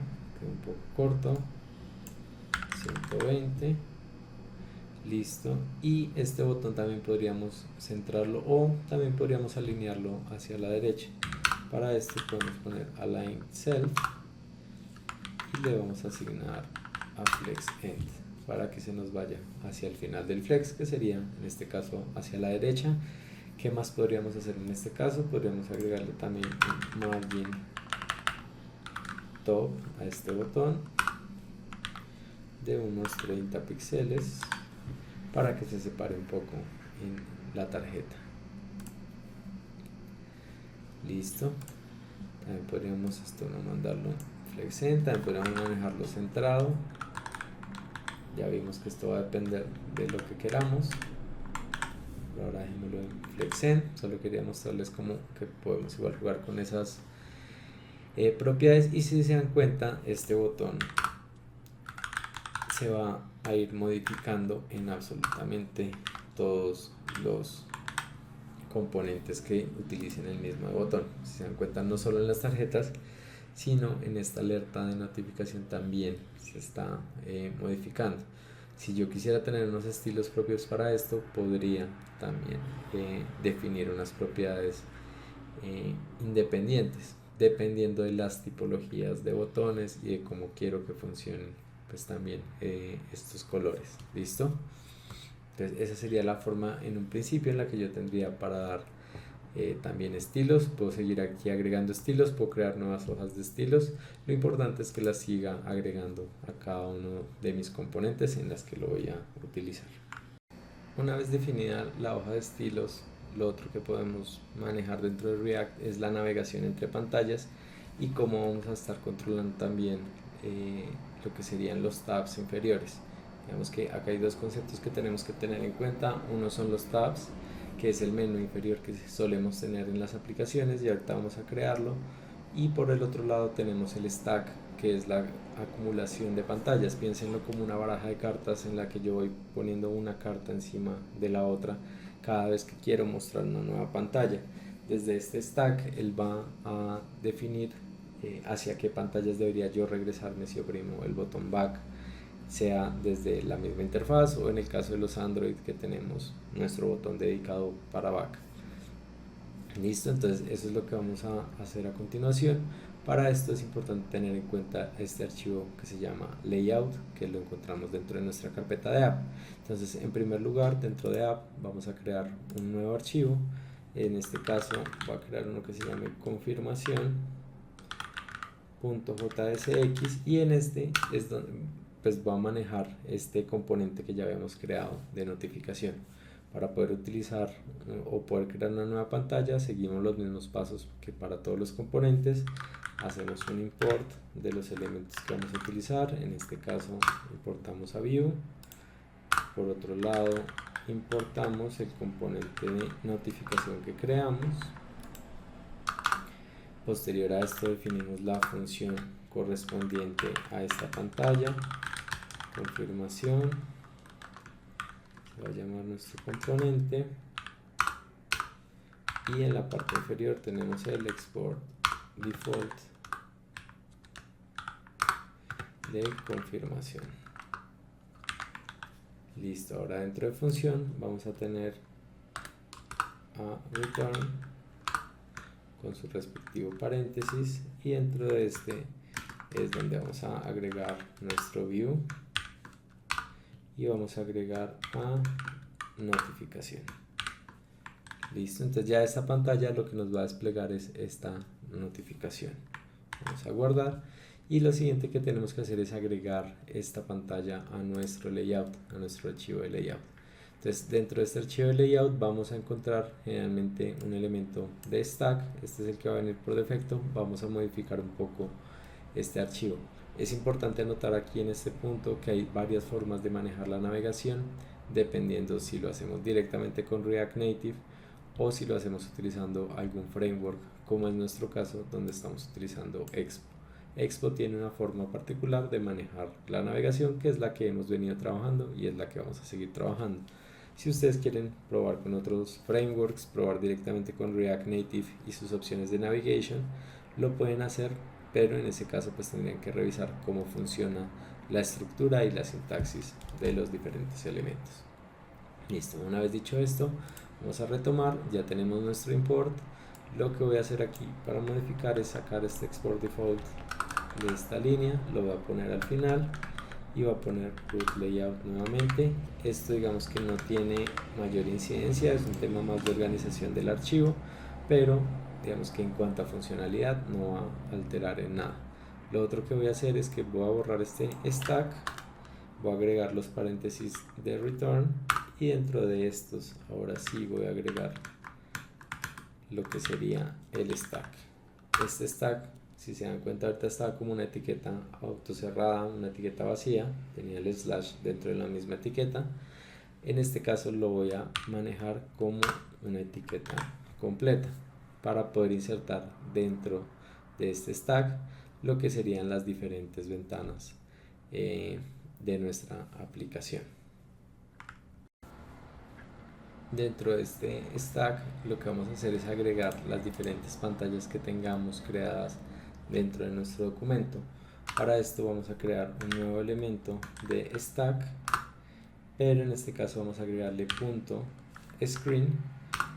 es un poco corto, 120, listo. Y este botón también podríamos centrarlo o también podríamos alinearlo hacia la derecha. Para esto podemos poner align self y le vamos a asignar a flex end para que se nos vaya hacia el final del flex, que sería en este caso hacia la derecha. ¿Qué más podríamos hacer en este caso? Podríamos agregarle también un margin top a este botón de unos 30 píxeles para que se separe un poco en la tarjeta. Listo. También podríamos esto no mandarlo flex end, también podríamos manejarlo centrado. Ya vimos que esto va a depender de lo que queramos. Ahora dejémoslo en flex end. Solo quería mostrarles cómo que podemos igual jugar con esas propiedades. Y si se dan cuenta, este botón se va a ir modificando en absolutamente todos los componentes que utilicen el mismo botón. Si se dan cuenta, no solo en las tarjetas, sino en esta alerta de notificación también se está modificando. Si yo quisiera tener unos estilos propios para esto, podría también definir unas propiedades independientes dependiendo de las tipologías de botones y de cómo quiero que funcionen pues también estos colores. ¿Listo? Entonces esa sería la forma en un principio en la que yo tendría para dar también estilos. Puedo seguir aquí agregando estilos, puedo crear nuevas hojas de estilos. Lo importante es que las siga agregando a cada uno de mis componentes en las que lo voy a utilizar. Una vez definida la hoja de estilos, lo otro que podemos manejar dentro de React es la navegación entre pantallas y cómo vamos a estar controlando también lo que serían los tabs inferiores. Digamos que acá hay dos conceptos que tenemos que tener en cuenta. Uno son los tabs, que es el menú inferior que solemos tener en las aplicaciones y ahorita vamos a crearlo. Y por el otro lado tenemos el stack, que es la acumulación de pantallas. Piénsenlo como una baraja de cartas en la que yo voy poniendo una carta encima de la otra cada vez que quiero mostrar una nueva pantalla. Desde este stack él va a definir hacia qué pantallas debería yo regresarme si oprimo el botón back, sea desde la misma interfaz o en el caso de los Android que tenemos nuestro botón dedicado para back. Listo, entonces eso es lo que vamos a hacer a continuación. Para esto es importante tener en cuenta este archivo que se llama layout, que lo encontramos dentro de nuestra carpeta de app. Entonces en primer lugar, dentro de app vamos a crear un nuevo archivo. En este caso voy a crear uno que se llame confirmación.jsx y en este es donde pues va a manejar este componente que ya habíamos creado de notificación. Para poder utilizar o poder crear una nueva pantalla seguimos los mismos pasos que para todos los componentes. Hacemos un import de los elementos que vamos a utilizar. En este caso importamos a view. Por otro lado importamos el componente de notificación que creamos. Posterior a esto definimos la función correspondiente a esta pantalla. Confirmación se va a llamar nuestro componente, y en la parte inferior tenemos el export default de confirmación. Listo, ahora dentro de función vamos a tener a return con su respectivo paréntesis, y dentro de este es donde vamos a agregar nuestro view y vamos a agregar a notificación. Listo, entonces ya esta pantalla lo que nos va a desplegar es esta notificación. Vamos a guardar, y lo siguiente que tenemos que hacer es agregar esta pantalla a nuestro layout, a nuestro archivo de layout. Entonces dentro de este archivo de layout vamos a encontrar generalmente un elemento de stack. Este es el que va a venir por defecto. Vamos a modificar un poco este archivo. Es importante anotar aquí en este punto que hay varias formas de manejar la navegación, dependiendo si lo hacemos directamente con React Native o si lo hacemos utilizando algún framework, como en nuestro caso donde estamos utilizando Expo. Expo tiene una forma particular de manejar la navegación, que es la que hemos venido trabajando y es la que vamos a seguir trabajando. Si ustedes quieren probar con otros frameworks, probar directamente con React Native y sus opciones de navigation, lo pueden hacer, pero en ese caso pues tendrían que revisar cómo funciona la estructura y la sintaxis de los diferentes elementos. Listo, una vez dicho esto, vamos a retomar. Ya tenemos nuestro import. Lo que voy a hacer aquí para modificar es sacar este export default de esta línea, lo voy a poner al final y voy a poner root layout nuevamente. Esto digamos que no tiene mayor incidencia, es un tema más de organización del archivo, pero digamos que en cuanto a funcionalidad no va a alterar en nada. Lo otro que voy a hacer es que voy a borrar este stack, voy a agregar los paréntesis de return, y dentro de estos ahora sí voy a agregar lo que sería el stack. Este stack, si se dan cuenta, ahorita estaba como una etiqueta autocerrada, una etiqueta vacía, tenía el slash dentro de la misma etiqueta. En este caso lo voy a manejar como una etiqueta completa para poder insertar dentro de este stack lo que serían las diferentes ventanas de nuestra aplicación. Dentro de este stack lo que vamos a hacer es agregar las diferentes pantallas que tengamos creadas dentro de nuestro documento. Para esto vamos a crear un nuevo elemento de stack, pero en este caso vamos a agregarle punto screen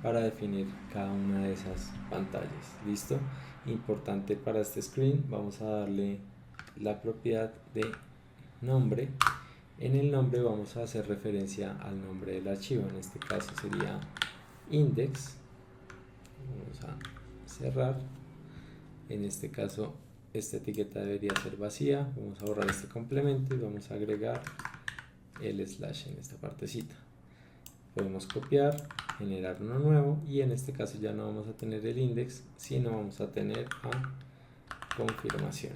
para definir cada una de esas pantallas. Listo, importante para este screen, vamos a darle la propiedad de nombre. En el nombre vamos a hacer referencia al nombre del archivo, en este caso sería index. Vamos a cerrar. En este caso esta etiqueta debería ser vacía. Vamos a borrar este complemento y vamos a agregar el slash en esta partecita. Podemos copiar, generar uno nuevo, y en este caso ya no vamos a tener el index, sino vamos a tener a confirmación.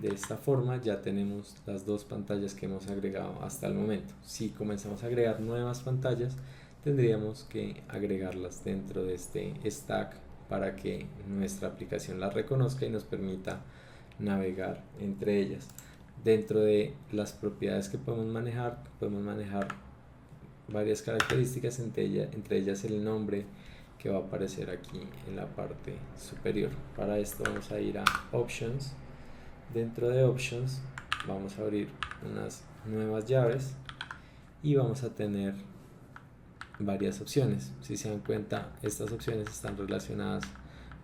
De esta forma ya tenemos las dos pantallas que hemos agregado hasta el momento. Si comenzamos a agregar nuevas pantallas, tendríamos que agregarlas dentro de este stack para que nuestra aplicación las reconozca y nos permita navegar entre ellas. Dentro de las propiedades que podemos manejar varias características, entre ellas el nombre que va a aparecer aquí en la parte superior. Para esto vamos a ir a Options. Dentro de Options vamos a abrir unas nuevas llaves y vamos a tener varias opciones. Si se dan cuenta, estas opciones están relacionadas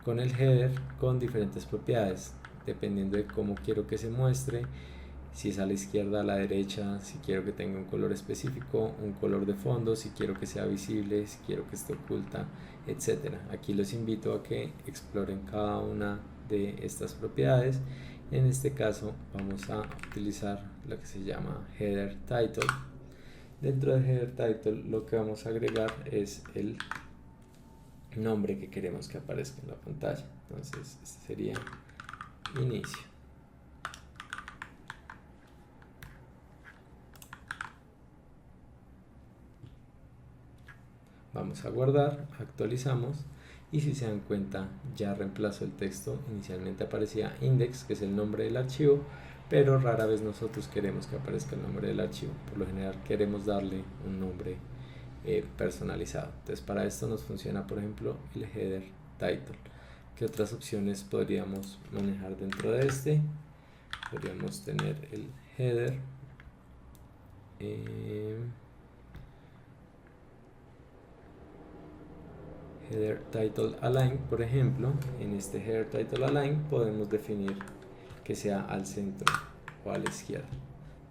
con el header, con diferentes propiedades, dependiendo de cómo quiero que se muestre, si es a la izquierda, a la derecha, si quiero que tenga un color específico, un color de fondo, si quiero que sea visible, si quiero que esté oculta, etcétera. Aquí los invito a que exploren cada una de estas propiedades. En este caso vamos a utilizar lo que se llama header title. Dentro de header title lo que vamos a agregar es el nombre que queremos que aparezca en la pantalla. Entonces este sería inicio. Vamos a guardar, actualizamos, y si se dan cuenta ya reemplazo el texto. Inicialmente aparecía index, que es el nombre del archivo, pero rara vez nosotros queremos que aparezca el nombre del archivo. Por lo general queremos darle un nombre personalizado. Entonces para esto nos funciona, por ejemplo, el header title. ¿Qué otras opciones podríamos manejar dentro de este? Podríamos tener el header, header title align, por ejemplo. En este header title align podemos definir que sea al centro o a la izquierda.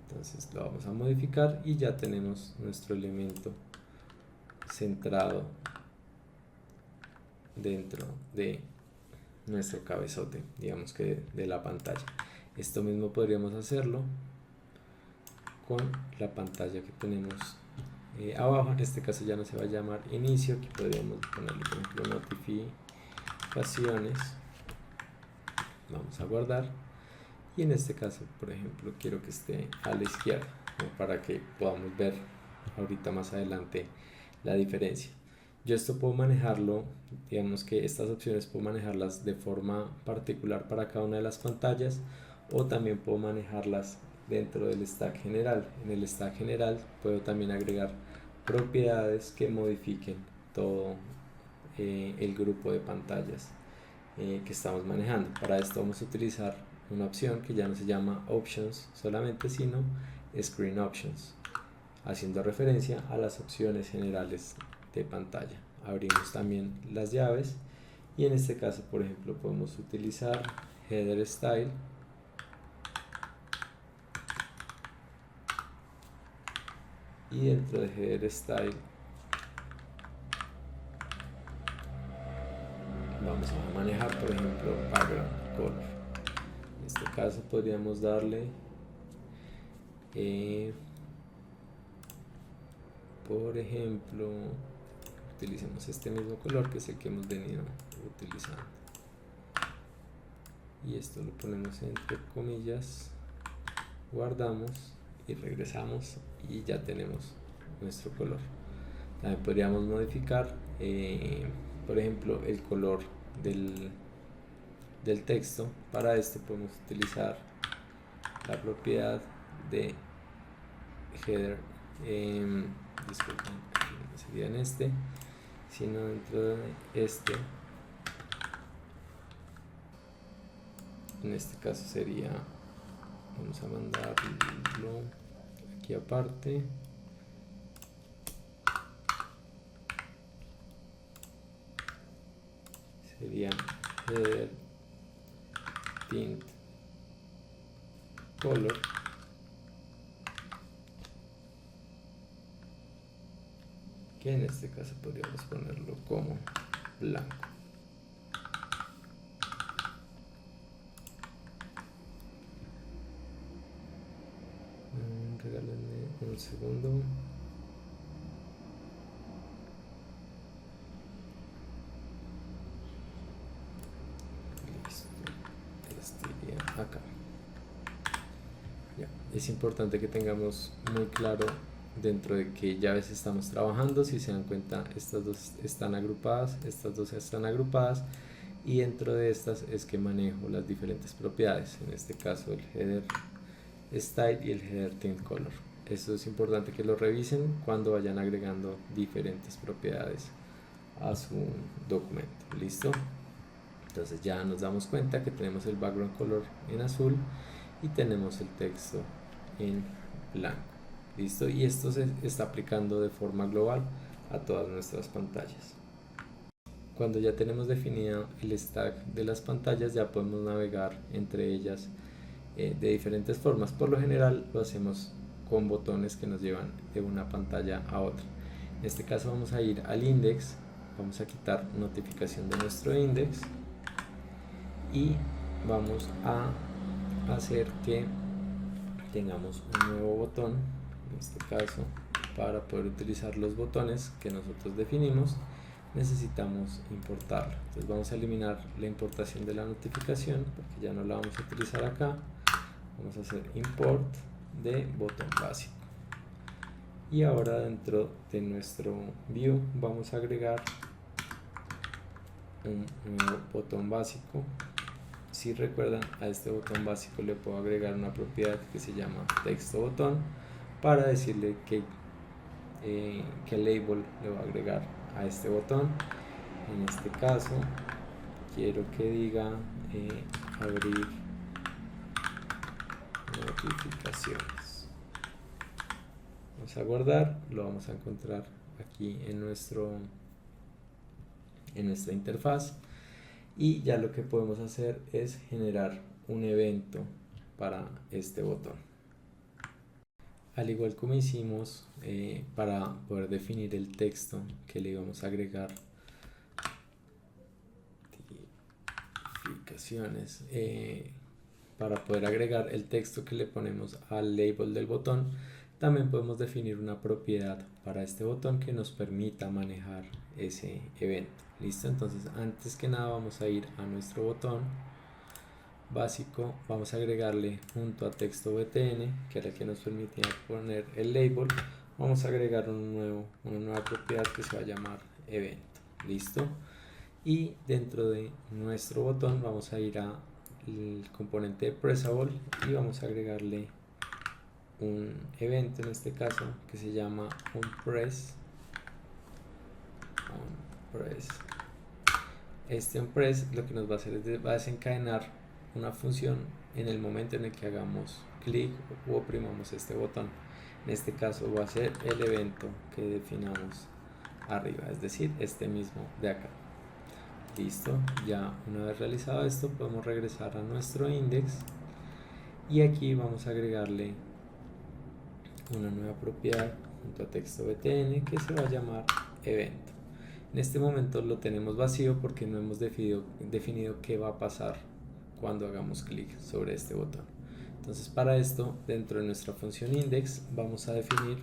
Entonces lo vamos a modificar y ya tenemos nuestro elemento centrado dentro de nuestro cabezote, digamos que de la pantalla. Esto mismo podríamos hacerlo con la pantalla que tenemos abajo. En este caso ya no se va a llamar inicio, aquí podríamos ponerle por ejemplo notificaciones. Vamos a guardar y en este caso por ejemplo quiero que esté a la izquierda, ¿no? Para que podamos ver ahorita más adelante la diferencia. Yo esto puedo manejarlo, digamos que estas opciones puedo manejarlas de forma particular para cada una de las pantallas, o también puedo manejarlas dentro del stack general. En el stack general puedo también agregar propiedades que modifiquen todo el grupo de pantallas que estamos manejando. Para esto vamos a utilizar una opción que ya no se llama Options solamente, sino Screen Options, haciendo referencia a las opciones generales de pantalla. Abrimos también las llaves y en este caso por ejemplo podemos utilizar Header Style y dentro de Header Style vamos a manejar por ejemplo Background Color. En este caso podríamos darle por ejemplo, utilicemos este mismo color que es el que hemos venido utilizando y esto lo ponemos entre comillas, guardamos y regresamos y ya tenemos nuestro color. También podríamos modificar por ejemplo el color del texto. Para esto podemos utilizar la propiedad de header, disculpen, no sería en este sino dentro de este. En este caso sería, vamos a mandarlo aquí aparte, sería header tint color, que en este caso podríamos ponerlo como blanco. Regálenme un segundo. Listo. Este iría acá. Ya. Es importante que tengamos muy claro dentro de qué llaves estamos trabajando. Si se dan cuenta, estas dos están agrupadas, estas dos están agrupadas, y dentro de estas es que manejo las diferentes propiedades, en este caso el header style y el header tint color. Esto es importante que lo revisen cuando vayan agregando diferentes propiedades a su documento. Listo, entonces ya nos damos cuenta que tenemos el background color en azul y tenemos el texto en blanco. Listo, y esto se está aplicando de forma global a todas nuestras pantallas. Cuando ya tenemos definido el stack de las pantallas, ya podemos navegar entre ellas de diferentes formas. Por lo general lo hacemos con botones que nos llevan de una pantalla a otra. En este caso vamos a ir al index, vamos a quitar notificación de nuestro index y vamos a hacer que tengamos un nuevo botón. En este caso, para poder utilizar los botones que nosotros definimos, necesitamos importarlo. Entonces vamos a eliminar la importación de la notificación porque ya no la vamos a utilizar acá. Vamos a hacer import de botón básico y ahora dentro de nuestro view vamos a agregar un nuevo botón básico si recuerdan, a este botón básico le puedo agregar una propiedad que se llama texto botón para decirle qué label le voy a agregar a este botón. En este caso quiero que diga abrir notificaciones. Vamos a guardar, lo vamos a encontrar aquí en nuestra interfaz, y ya lo que podemos hacer es generar un evento para este botón. Al igual como hicimos para poder definir el texto que le íbamos a agregar notificaciones, para poder agregar el texto que le ponemos al label del botón, también podemos definir una propiedad para este botón que nos permita manejar ese evento. Listo, entonces antes que nada vamos a ir a nuestro botón básico, vamos a agregarle junto a texto btn, que era el que nos permitía poner el label, vamos a agregar una nueva propiedad que se va a llamar evento. Listo, y dentro de nuestro botón vamos a ir a el componente de pressable y vamos a agregarle un evento, en este caso que se llama onPress. Este onPress lo que nos va a hacer es va a desencadenar una función en el momento en el que hagamos clic o oprimamos este botón. En este caso va a ser el evento que definamos arriba, es decir, este mismo de acá. Listo, ya una vez realizado esto podemos regresar a nuestro index y aquí vamos a agregarle una nueva propiedad junto a texto btn que se va a llamar evento. En este momento lo tenemos vacío porque no hemos definido qué va a pasar cuando hagamos clic sobre este botón. Entonces para esto, dentro de nuestra función index vamos a definir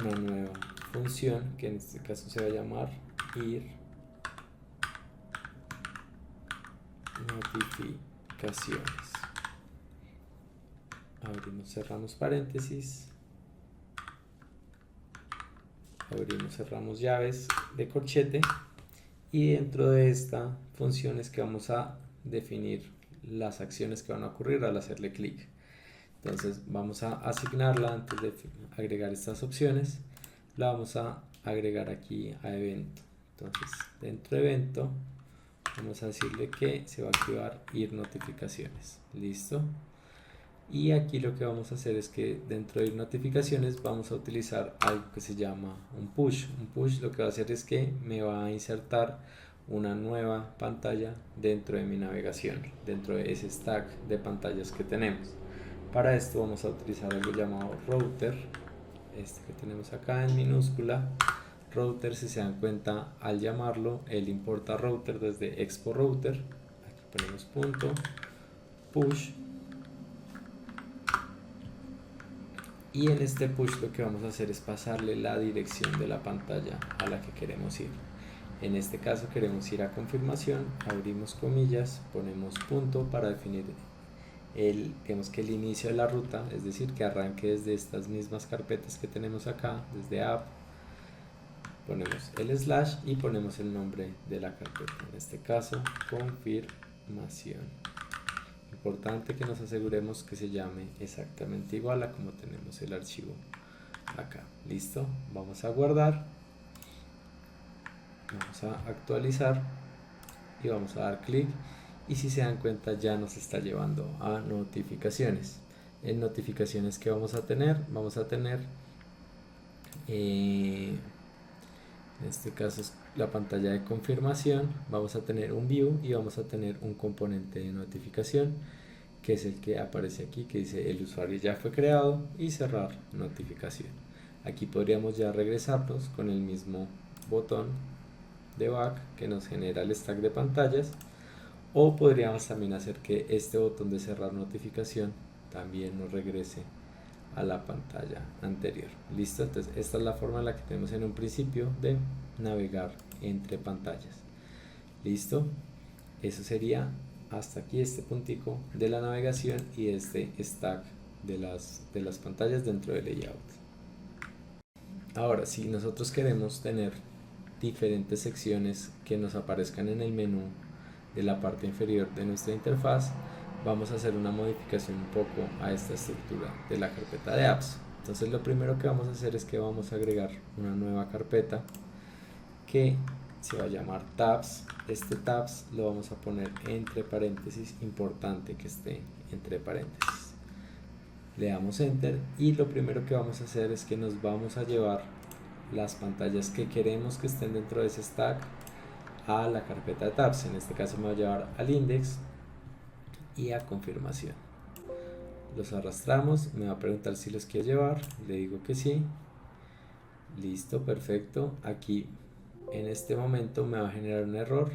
una nueva función que en este caso se va a llamar ir notificaciones. Abrimos, cerramos paréntesis, abrimos, cerramos llaves de corchete, y dentro de esta función es que vamos a definir las acciones que van a ocurrir al hacerle clic. Entonces vamos a asignarla antes de agregar estas opciones, la vamos a agregar aquí a evento. Entonces dentro de evento vamos a decirle que se va a activar ir notificaciones. Listo, y aquí lo que vamos a hacer es que dentro de ir notificaciones vamos a utilizar algo que se llama un push. Un push lo que va a hacer es que me va a insertar una nueva pantalla dentro de mi navegación, dentro de ese stack de pantallas que tenemos. Para esto vamos a utilizar algo llamado router, este que tenemos acá en minúscula. Router, si se dan cuenta, al llamarlo él importa router desde expo router. Aquí ponemos punto push, y en este push lo que vamos a hacer es pasarle la dirección de la pantalla a la que queremos ir. En este caso queremos ir a confirmación, abrimos comillas, ponemos punto para definir digamos que el inicio de la ruta, es decir, que arranque desde estas mismas carpetas que tenemos acá, desde app, ponemos el slash y ponemos el nombre de la carpeta, en este caso confirmación. Importante que nos aseguremos que se llame exactamente igual a como tenemos el archivo acá. Listo, vamos a guardar, vamos a actualizar y vamos a dar clic, y si se dan cuenta ya nos está llevando a notificaciones. En notificaciones que vamos a tener en este caso es la pantalla de confirmación, vamos a tener un view y vamos a tener un componente de notificación que es el que aparece aquí, que dice el usuario ya fue creado, y cerrar notificación. Aquí podríamos ya regresarnos con el mismo botón de back que nos genera el stack de pantallas, o podríamos también hacer que este botón de cerrar notificación también nos regrese a la pantalla anterior. Listo, entonces esta es la forma en la que tenemos en un principio de navegar entre pantallas. Listo, eso sería hasta aquí este puntico de la navegación y este stack de las pantallas dentro del layout. Ahora, si nosotros queremos tener diferentes secciones que nos aparezcan en el menú de la parte inferior de nuestra interfaz, vamos a hacer una modificación un poco a esta estructura de la carpeta de apps. Entonces lo primero que vamos a hacer es que vamos a agregar una nueva carpeta que se va a llamar tabs. Este tabs lo vamos a poner entre paréntesis, importante que esté entre paréntesis. Le damos enter y lo primero que vamos a hacer es que nos vamos a llevar las pantallas que queremos que estén dentro de ese stack a la carpeta de tabs. En este caso me voy a llevar al index y a confirmación. Los arrastramos, me va a preguntar si los quiero llevar, le digo que sí. Listo, perfecto. Aquí en este momento me va a generar un error,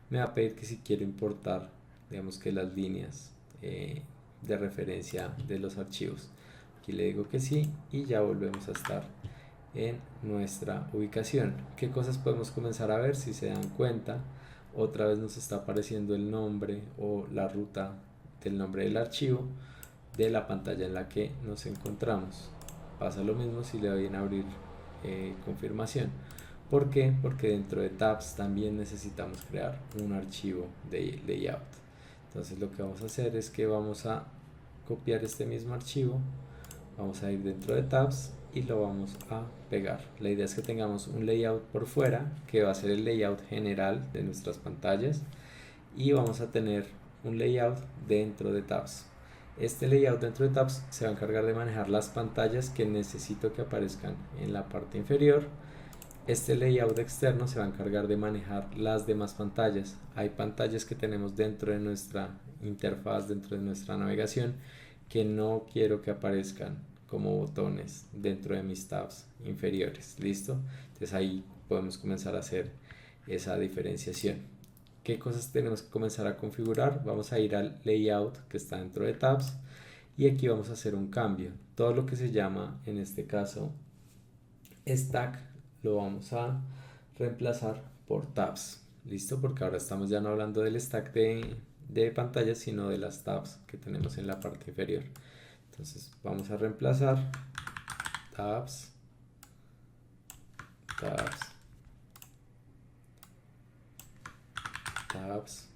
me va a pedir que si quiero importar, digamos que las líneas de referencia de los archivos. Aquí le digo que sí y ya volvemos a estar en nuestra ubicación. ¿Qué cosas podemos comenzar a ver? Si se dan cuenta, otra vez nos está apareciendo el nombre o la ruta del nombre del archivo de la pantalla en la que nos encontramos. Pasa lo mismo si le doy en abrir confirmación. ¿Por qué? Porque dentro de tabs también necesitamos crear un archivo de layout. Entonces lo que vamos a hacer es que vamos a copiar este mismo archivo, vamos a ir dentro de tabs y lo vamos a pegar. La idea es que tengamos un layout por fuera que va a ser el layout general de nuestras pantallas y vamos a tener un layout dentro de tabs. Este layout dentro de tabs se va a encargar de manejar las pantallas que necesito que aparezcan en la parte inferior. Este layout externo se va a encargar de manejar las demás pantallas. Hay pantallas que tenemos dentro de nuestra interfaz, dentro de nuestra navegación, que no quiero que aparezcan como botones dentro de mis tabs inferiores. ¿Listo? Entonces ahí podemos comenzar a hacer esa diferenciación. ¿Qué cosas tenemos que comenzar a configurar? Vamos a ir al layout que está dentro de tabs y aquí vamos a hacer un cambio. Todo lo que se llama en este caso stack lo vamos a reemplazar por tabs. ¿Listo? Porque ahora estamos ya no hablando del stack de pantallas, sino de las tabs que tenemos en la parte inferior. Entonces vamos a reemplazar tabs, tabs, tabs,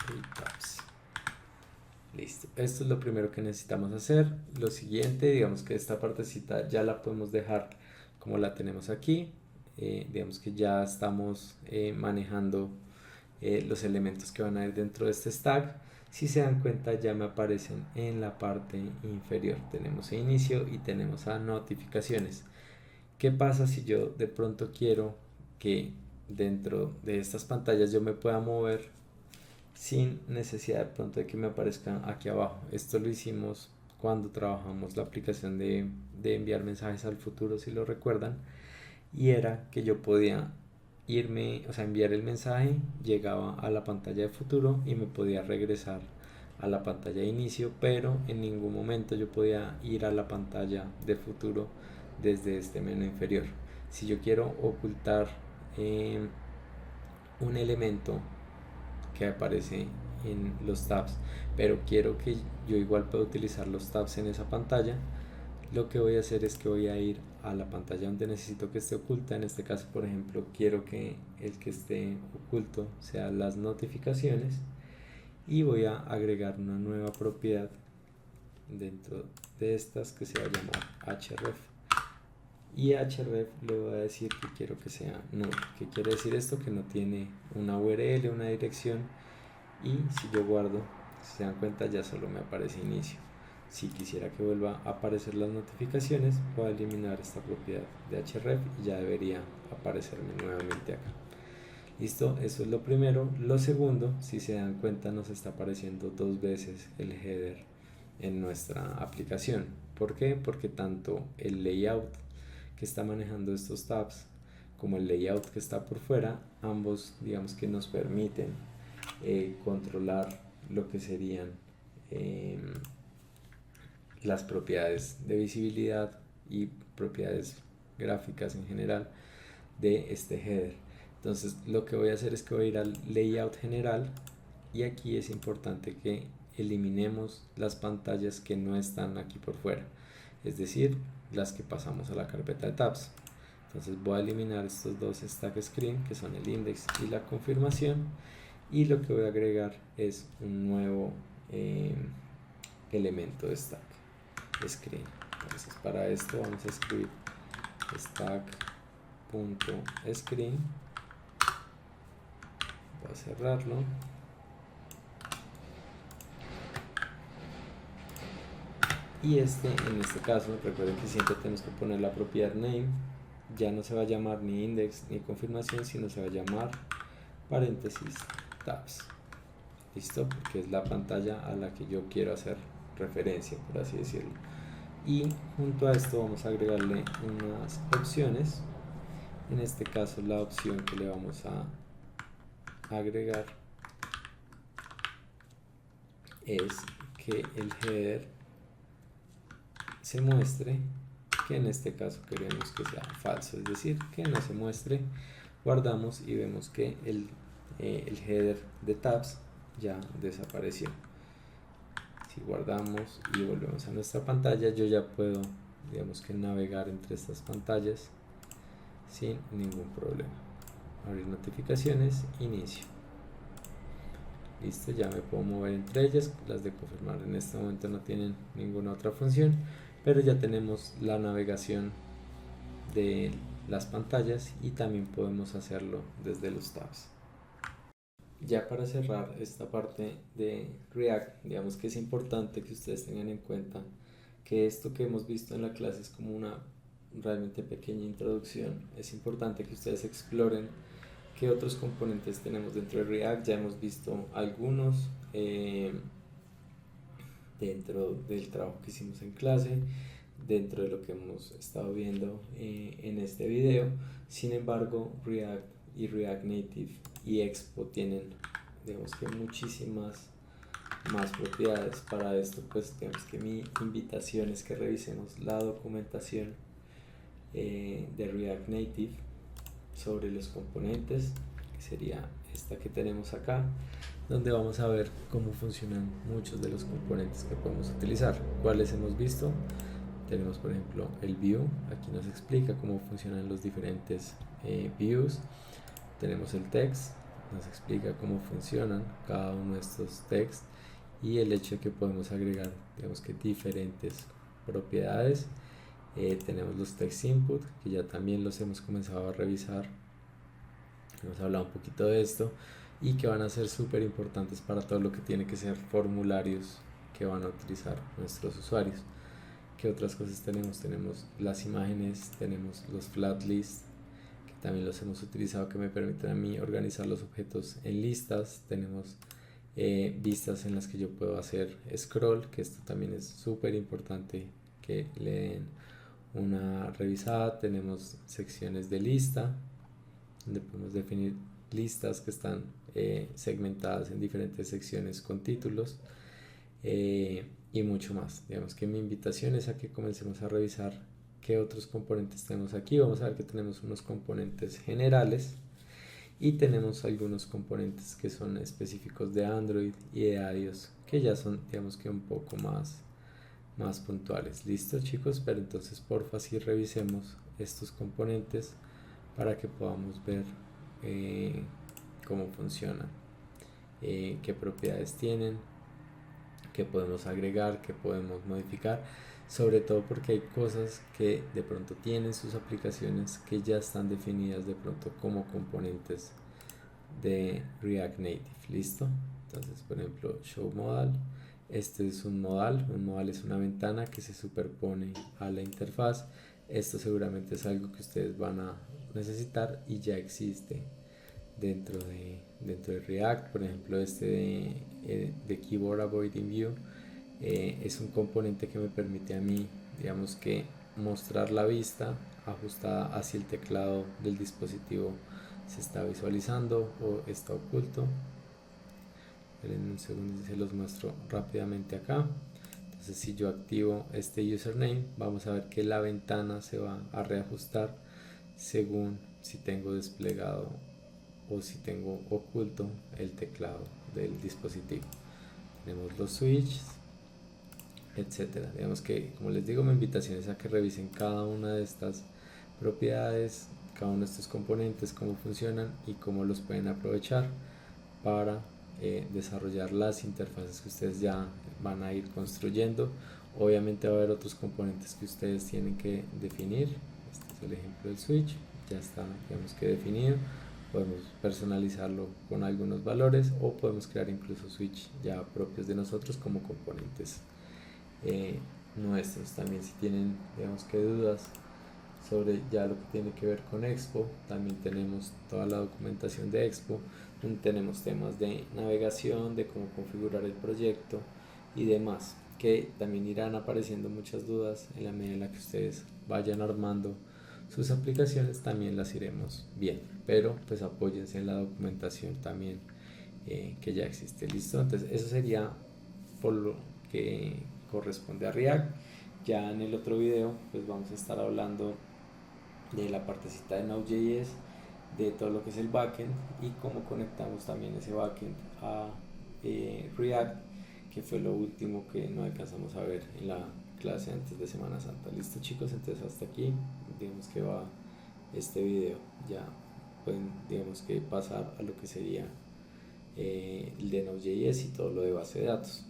y tabs. Listo, esto es lo primero que necesitamos hacer. Lo siguiente, digamos que esta partecita ya la podemos dejar como la tenemos aquí. Digamos que ya estamos manejando los elementos que van a ir dentro de este stack. Si se dan cuenta, ya me aparecen en la parte inferior. Tenemos a inicio y tenemos a notificaciones. ¿Qué pasa si yo de pronto quiero que dentro de estas pantallas yo me pueda mover sin necesidad de pronto de que me aparezcan aquí abajo? Esto lo hicimos cuando trabajamos la aplicación de enviar mensajes al futuro, si lo recuerdan, y era que yo podía irme, o sea, enviar el mensaje, llegaba a la pantalla de futuro y me podía regresar a la pantalla de inicio, pero en ningún momento yo podía ir a la pantalla de futuro desde este menú inferior. Si yo quiero ocultar un elemento que aparece en los tabs, pero quiero que yo igual pueda utilizar los tabs en esa pantalla, lo que voy a hacer es que voy a ir a la pantalla donde necesito que esté oculta. En este caso, por ejemplo, quiero que el que esté oculto sea las notificaciones y voy a agregar una nueva propiedad dentro de estas que se va a llamar href, y href le voy a decir que quiero que sea null. ¿Qué quiere decir esto? Que no tiene una URL, una dirección, y si yo guardo, si se dan cuenta, ya solo me aparece inicio. Si quisiera que vuelva a aparecer las notificaciones, puedo eliminar esta propiedad de href y ya debería aparecerme nuevamente acá. Listo, eso es lo primero. Lo segundo, si se dan cuenta, nos está apareciendo dos veces el header en nuestra aplicación. ¿Por qué? Porque tanto el layout que está manejando estos tabs como el layout que está por fuera, ambos digamos que nos permiten controlar lo que serían las propiedades de visibilidad y propiedades gráficas en general de este header. Entonces lo que voy a hacer es que voy a ir al layout general y aquí es importante que eliminemos las pantallas que no están aquí por fuera, es decir, las que pasamos a la carpeta de tabs. Entonces voy a eliminar estos dos stack screen que son el index y la confirmación, y lo que voy a agregar es un nuevo elemento de stack screen. Entonces para esto vamos a escribir stack.screen, voy a cerrarlo, y en este caso recuerden que siempre tenemos que poner la propiedad name. Ya no se va a llamar ni index ni confirmación, sino se va a llamar paréntesis tabs. Listo, porque es la pantalla a la que yo quiero hacer referencia, por así decirlo. Y junto a esto vamos a agregarle unas opciones. En este caso la opción que le vamos a agregar es que el header se muestre, que en este caso queremos que sea falso, es decir, que no se muestre. Guardamos y vemos que el header de tabs ya desapareció. Si guardamos y volvemos a nuestra pantalla, yo ya puedo, digamos que, navegar entre estas pantallas sin ningún problema. Abrir notificaciones, inicio. Listo, ya me puedo mover entre ellas. Las de confirmar en este momento no tienen ninguna otra función, pero ya tenemos la navegación de las pantallas y también podemos hacerlo desde los tabs. Ya para cerrar esta parte de React, digamos que es importante que ustedes tengan en cuenta que esto que hemos visto en la clase es como una realmente pequeña introducción. Es importante que ustedes exploren qué otros componentes tenemos dentro de React. Ya hemos visto algunos dentro del trabajo que hicimos en clase, dentro de lo que hemos estado viendo en este video. Sin embargo, React y React Native y Expo tienen, digamos que, muchísimas más propiedades. Para esto, pues digamos que mi invitación es que revisemos la documentación de React Native sobre los componentes, que sería esta que tenemos acá, donde vamos a ver cómo funcionan muchos de los componentes que podemos utilizar. ¿Cuáles hemos visto? Tenemos, por ejemplo, el view. Aquí nos explica cómo funcionan los diferentes views. Tenemos el text, nos explica cómo funcionan cada uno de estos texts, y el hecho de que podemos agregar, digamos que, diferentes propiedades. Tenemos los text input, que ya también los hemos comenzado a revisar. Hemos hablado un poquito de esto y que van a ser súper importantes para todo lo que tiene que ser formularios que van a utilizar nuestros usuarios. ¿Qué otras cosas tenemos? Tenemos las imágenes, tenemos los flat lists, que también los hemos utilizado, que me permiten a mí organizar los objetos en listas. Tenemos vistas en las que yo puedo hacer scroll, que esto también es súper importante que le den una revisada. Tenemos secciones de lista, donde podemos definir listas que están segmentadas en diferentes secciones con títulos, y mucho más. Digamos que mi invitación es a que comencemos a revisar qué otros componentes tenemos aquí. Vamos a ver que tenemos unos componentes generales y tenemos algunos componentes que son específicos de Android y de iOS, que ya son, digamos que, un poco más puntuales. Listo, chicos, pero entonces porfa si revisemos estos componentes para que podamos ver cómo funcionan, qué propiedades tienen, qué podemos agregar, qué podemos modificar, sobre todo porque hay cosas que de pronto tienen sus aplicaciones que ya están definidas de pronto como componentes de React Native. Listo, entonces, por ejemplo, show modal. Este es un modal es una ventana que se superpone a la interfaz. Esto seguramente es algo que ustedes van a necesitar y ya existe dentro de React. Por ejemplo, este de Keyboard Avoiding View es un componente que me permite a mí, digamos que, mostrar la vista ajustada hacia el teclado del dispositivo se está visualizando o está oculto. En un segundo se los muestro rápidamente acá. Entonces, si yo activo este username, vamos a ver que la ventana se va a reajustar según si tengo desplegado o si tengo oculto el teclado del dispositivo. Tenemos los switches, etcétera. Digamos que, como les digo, mi invitación es a que revisen cada una de estas propiedades, cada uno de estos componentes, cómo funcionan y cómo los pueden aprovechar para desarrollar las interfaces que ustedes ya van a ir construyendo. Obviamente va a haber otros componentes que ustedes tienen que definir. Este es el ejemplo del switch, ya está, digamos que definido. Podemos personalizarlo con algunos valores o podemos crear incluso switch ya propios de nosotros como componentes nuestros. También si tienen, digamos que dudas sobre ya lo que tiene que ver con Expo, también tenemos toda la documentación de Expo, donde tenemos temas de navegación, de cómo configurar el proyecto y demás, que también irán apareciendo muchas dudas en la medida en la que ustedes vayan armando sus aplicaciones, también las iremos viendo, pero pues apóyense en la documentación también que ya existe. Listo, entonces eso sería por lo que corresponde a React. Ya en el otro video pues vamos a estar hablando de la partecita de Node.js, de todo lo que es el backend y cómo conectamos también ese backend a React, que fue lo último que no alcanzamos a ver en la clase antes de Semana Santa. Listo chicos, entonces hasta aquí digamos que va este video. Ya pueden, digamos que pasar a lo que sería el de Node.js y todo lo de base de datos.